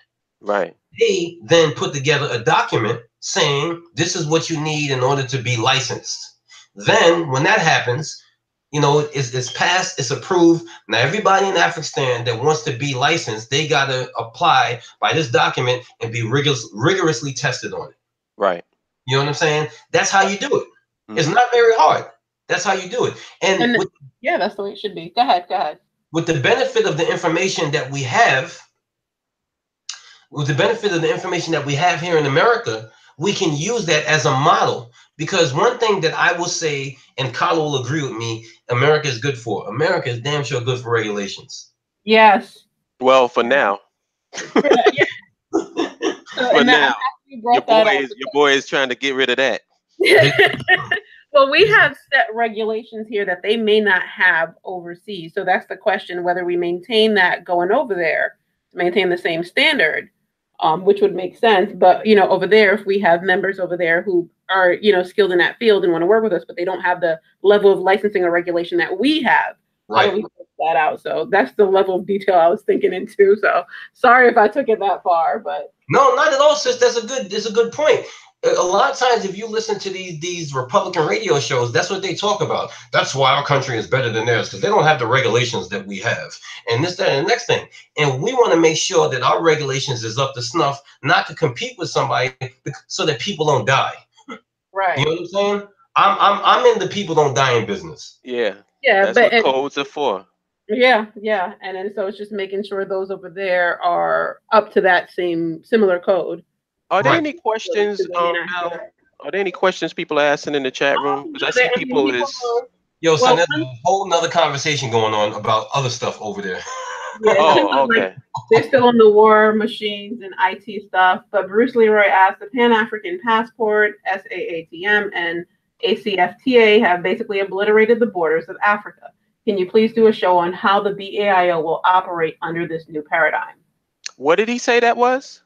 Right. They then put together a document saying, this is what you need in order to be licensed. Then when that happens, you know, it's passed, it's approved. Now, everybody in Afghanistan that wants to be licensed, they got to apply by this document and be rigorously tested on it. Right. You know what I'm saying? That's how you do it. Mm-hmm. It's not very hard. That's how you do it. And with, yeah, that's the way it should be. Go ahead. Go ahead. With the benefit of the information that we have, here in America, we can use that as a model. Because one thing that I will say, and Carla will agree with me, America is good for. America is damn sure good for regulations. Yes. Well, for now. For now. Your boy is trying to get rid of that. Well, we have set regulations here that they may not have overseas. So that's the question, whether we maintain that going over there, maintain the same standard, which would make sense. But, you know, over there, if we have members over there who are, you know, skilled in that field and want to work with us, but they don't have the level of licensing or regulation that we have, right, how do we fix that out? So that's the level of detail I was thinking into. So sorry if I took it that far, but. No, not at all, sis. That's a good point. A lot of times, if you listen to these Republican radio shows, that's what they talk about. That's why our country is better than theirs, because they don't have the regulations that we have. And this, that, and the next thing. And we want to make sure that our regulations is up to snuff, not to compete with somebody so that people don't die. Right. You know what I'm saying? I'm in the people don't die in business. Yeah. Yeah. That's what codes are for. Yeah, yeah. And then so it's just making sure those over there are up to that similar code. Are there any questions? Are there any questions people are asking in the chat room? Because I see people is. Yo, son, there's a whole nother conversation going on about other stuff over there. Yeah, oh, okay. Like, they're still on the war machines and IT stuff. But Bruce Leroy asked, the Pan-African Passport, SAATM, and ACFTA have basically obliterated the borders of Africa. Can you please do a show on how the BAIO will operate under this new paradigm? What did he say that was?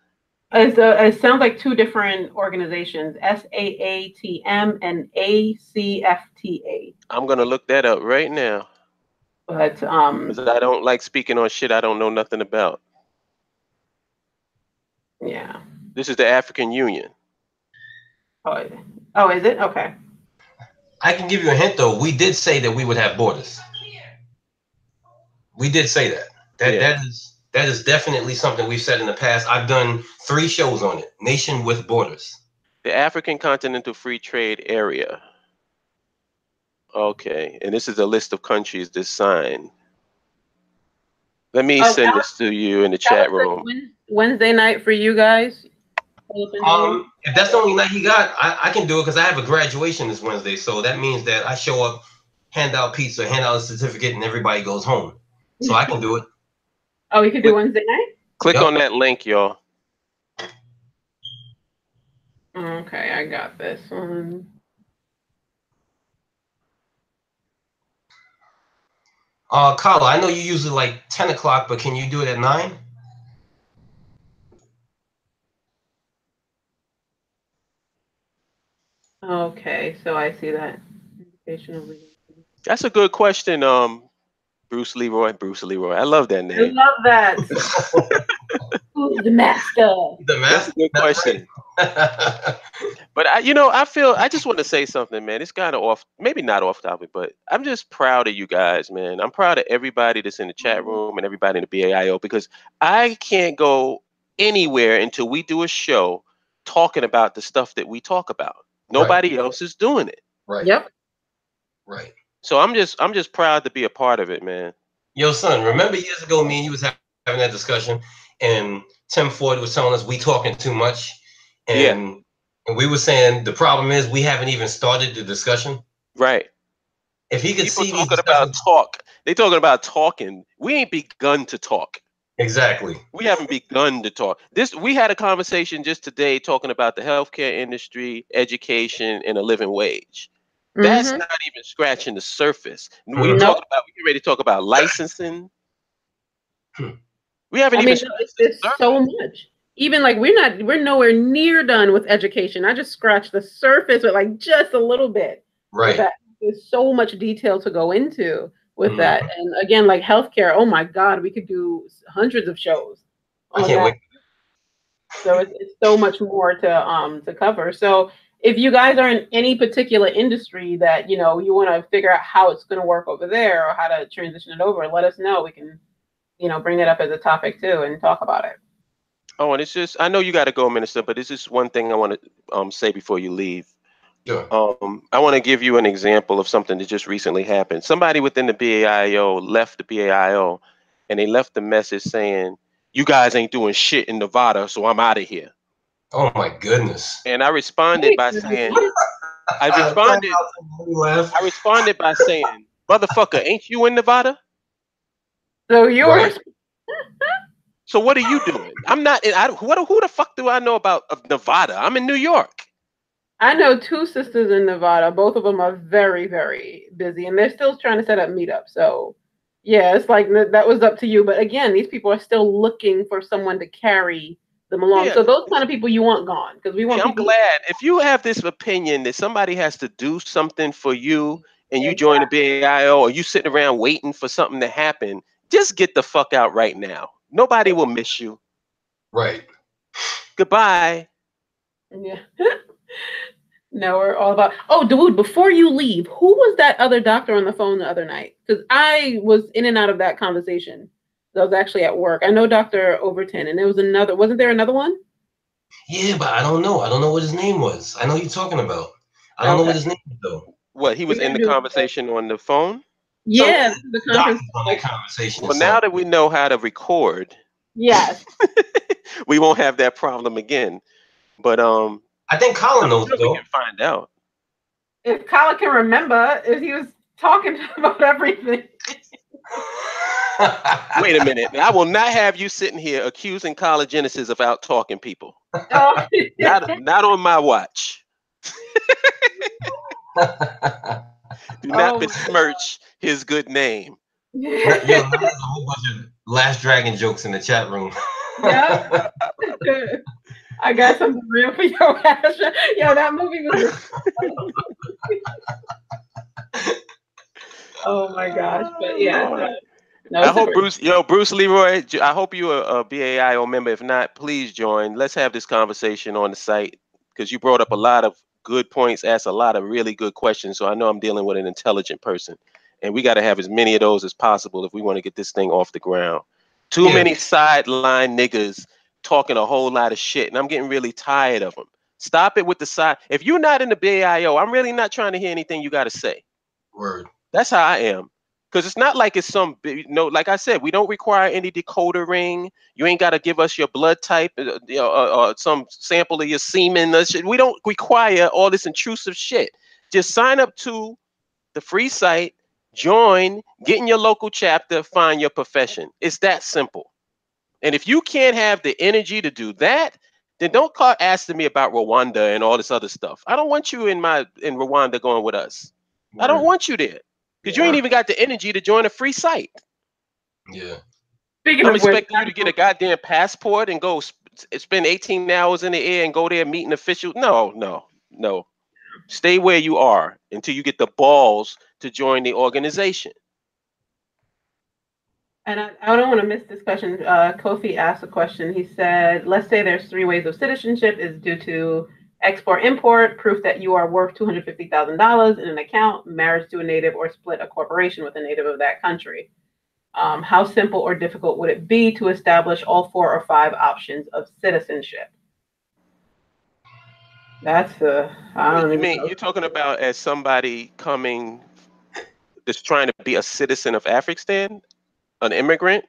It sounds like two different organizations, SAATM and ACFTA. I'm going to look that up right now. But because I don't like speaking on shit I don't know nothing about. Yeah. This is the African Union. Oh, is it? Okay. I can give you a hint, though. We did say that we would have borders. We did say that. That is definitely something we've said in the past. I've done 3 shows on it. Nation with borders. The African Continental Free Trade Area. Okay, and this is a list of countries that signed. Let me send this to you in the chat room. Wednesday night for you guys? If that's the only night he got, I can do it because I have a graduation this Wednesday. So that means that I show up, hand out pizza, hand out a certificate, and everybody goes home. So I can do it. Oh, you can do Wednesday night? Click on that link, y'all. Okay, I got this one. Carla, I know you usually like 10 o'clock, but can you do it at 9? Okay, so I see that. That's a good question, Bruce Leroy. I love that name. I love that. Who's the master? The master. Good question. But I just want to say something, man. It's kind of off, maybe not off topic, but I'm just proud of you guys, man. I'm proud of everybody that's in the chat room and everybody in the BAIO, because I can't go anywhere until we do a show talking about the stuff that we talk about. Nobody else is doing it. Right. Yep. Right. So I'm just proud to be a part of it, man. Yo, son, remember years ago, me and you was having that discussion, and Tim Ford was telling us we talking too much, and we were saying the problem is we haven't even started the discussion. Right. If he could People see talking about talk, they talking about talking. We ain't begun to talk. Exactly. We haven't begun to talk. We had a conversation just today talking about the healthcare industry, education, and a living wage. That's not even scratching the surface. We get ready to talk about licensing. We haven't even scratched the surface. It's so much. Even like we're nowhere near done with education. I just scratched the surface with like just a little bit. Right. There's so much detail to go into with that. And again, like healthcare, oh my God, we could do hundreds of shows on I can't that. wait. So it's so much more to cover. So if you guys are in any particular industry that you want to figure out how it's going to work over there or how to transition it over, let us know. We can bring it up as a topic too and talk about it. Oh, and it's just, I know you got to go, Minister, but it's just one thing I want to say before you leave. Sure. I want to give you an example of something that just recently happened. Somebody within the BAIO left the BAIO, and they left the message saying, "You guys ain't doing shit in Nevada, so I'm out of here." Oh my goodness. And I responded by saying, "Motherfucker, ain't you in Nevada? So you were." So what are you doing? I'm not. Who the fuck do I know about Nevada? I'm in New York. I know two sisters in Nevada. Both of them are very, very busy, and they're still trying to set up meetups. So, yeah, it's like that was up to you. But again, these people are still looking for someone to carry them along. So those kind of people you want gone, because we want. I'm glad if you have this opinion that somebody has to do something for you, and you join the BAIO, or you sitting around waiting for something to happen. Just get the fuck out right now. Nobody will miss you. Right. Goodbye. Yeah. No, we're all about. Oh, dude, before you leave, who was that other doctor on the phone the other night? Because I was in and out of that conversation. I was actually at work. I know Dr. Overton, and there was another. Wasn't there another one? Yeah, but I don't know. I don't know what his name was. I know you're talking about. I don't know what his name is though. What, he was in the conversation on the phone? Yeah, the conference. On that conversation. Well, now that we know how to record, yes, we won't have that problem again. But I think Colin knows though. We can find out. If Colin can remember, if he was talking about everything. Wait a minute. I will not have you sitting here accusing College Genesis of out talking people. Oh. not on my watch. Do not besmirch his good name. Yo, there's a whole bunch of Last Dragon jokes in the chat room. Yeah. I got something real for your ass. Yo, that movie was. Oh my gosh! But yeah. No, I hope Bruce Leroy. I hope you're a BAIO member. If not, please join. Let's have this conversation on the site, because you brought up a lot of good points, asked a lot of really good questions. So I know I'm dealing with an intelligent person, and we got to have as many of those as possible if we want to get this thing off the ground. Too many sideline niggas talking a whole lot of shit, and I'm getting really tired of them. Stop it with the side. If you're not in the BAIO, I'm really not trying to hear anything you got to say. Word. That's how I am. Because it's not like it's some, like I said, we don't require any decoder ring. You ain't got to give us your blood type, some sample of your semen. We don't require all this intrusive shit. Just sign up to the free site, join, get in your local chapter, find your profession. It's that simple. And if you can't have the energy to do that, then don't call asking me about Rwanda and all this other stuff. I don't want you in Rwanda going with us. Word. I don't want you there. Because you ain't even got the energy to join a free site. Yeah. I'm expecting you to get a goddamn passport and go spend 18 hours in the air and go there and meet an official. No. Stay where you are until you get the balls to join the organization. And I don't want to miss this question. Kofi asked a question. He said, let's say there's 3 ways of citizenship is due to export, import, proof that you are worth $250,000 in an account, marriage to a native, or split a corporation with a native of that country. How simple or difficult would it be to establish all 4 or 5 options of citizenship? That's I don't even know. You're talking about as somebody coming, that's trying to be a citizen of Afghanistan, an immigrant?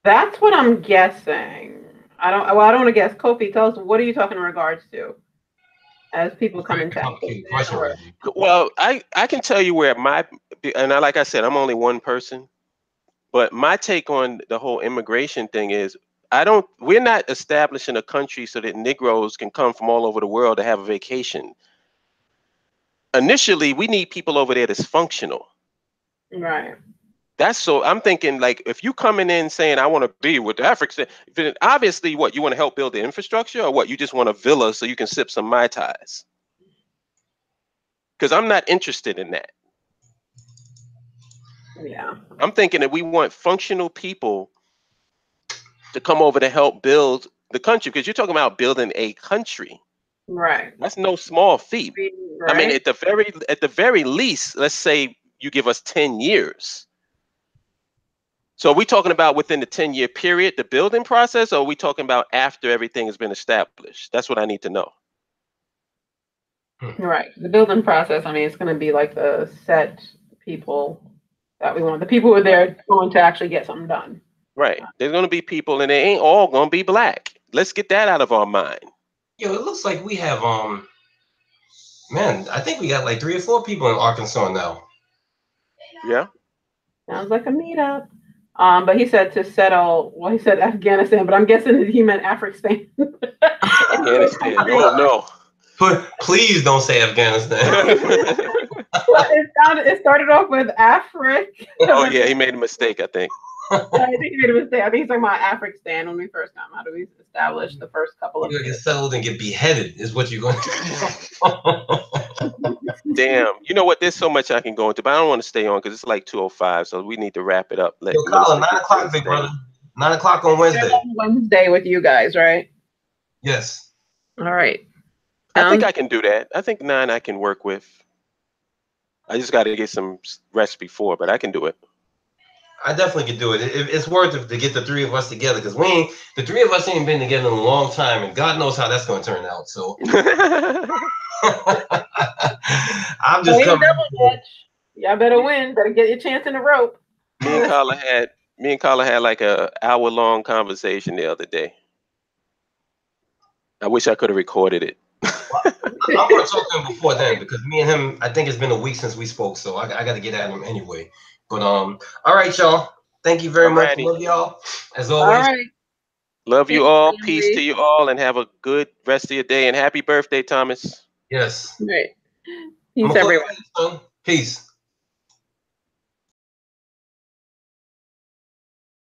That's what I'm guessing. I don't want to guess. Kofi, tell us, what are you talking in regards to as people come into question, Reggie. Well, I can tell you where like I said, I'm only one person, but my take on the whole immigration thing is we're not establishing a country so that Negroes can come from all over the world to have a vacation. Initially, we need people over there that's functional. Right. So I'm thinking, like, if you coming in saying I want to be with Africa, then obviously what you want to help build the infrastructure, or what you just want a villa so you can sip some Mai Tais? Because I'm not interested in that. Yeah. I'm thinking that we want functional people to come over to help build the country, because you're talking about building a country. Right. That's no small feat. Right. I mean, at the very least, let's say you give us 10 years. So are we talking about within the 10-year period, the building process, or are we talking about after everything has been established? That's what I need to know. Right. The building process, I mean, it's going to be like the set people that we want. The people who are there going to actually get something done. Right. There's going to be people, and they ain't all going to be black. Let's get that out of our mind. Yo, it looks like we have, man, I think we got like 3 or 4 people in Arkansas now. Yeah. Sounds like a meetup. But he said to settle, well, he said Afghanistan, but I'm guessing that he meant Afghanistan. Afghanistan. Oh, no. Please don't say Afghanistan. Well, it started off with Africa. Oh, yeah, he made a mistake, I think. I think he made a mistake. I think he's talking about Afghanistan when we first got him. How do we establish the first couple of You're going to get settled and get beheaded is what you're going to do. Damn. You know what? There's so much I can go into, but I don't want to stay on because it's like 2:05, so we need to wrap it up. Yo, Colin, 9 o'clock, big brother. 9 o'clock on Wednesday. Wednesday with you guys, right? Yes. All right. I think I can do that. I think 9 I can work with. I just got to get some rest before, but I can do it. I definitely could do it. It's worth it to get the 3 of us together, because the 3 of us ain't been together in a long time, and God knows how that's going to turn out. So I'm just coming. Y'all better win. Better get your chance in the rope. Me and Carla had like a hour-long conversation the other day. I wish I could have recorded it. I'm going to talk to him before then, because me and him, I think it's been a week since we spoke, so I got to get at him anyway. But all right, y'all. Thank you very much. Love y'all as always. All right. Love you all. Peace to you all, and have a good rest of your day. And happy birthday, Thomas. Yes. Right. Peace, everyone. Peace.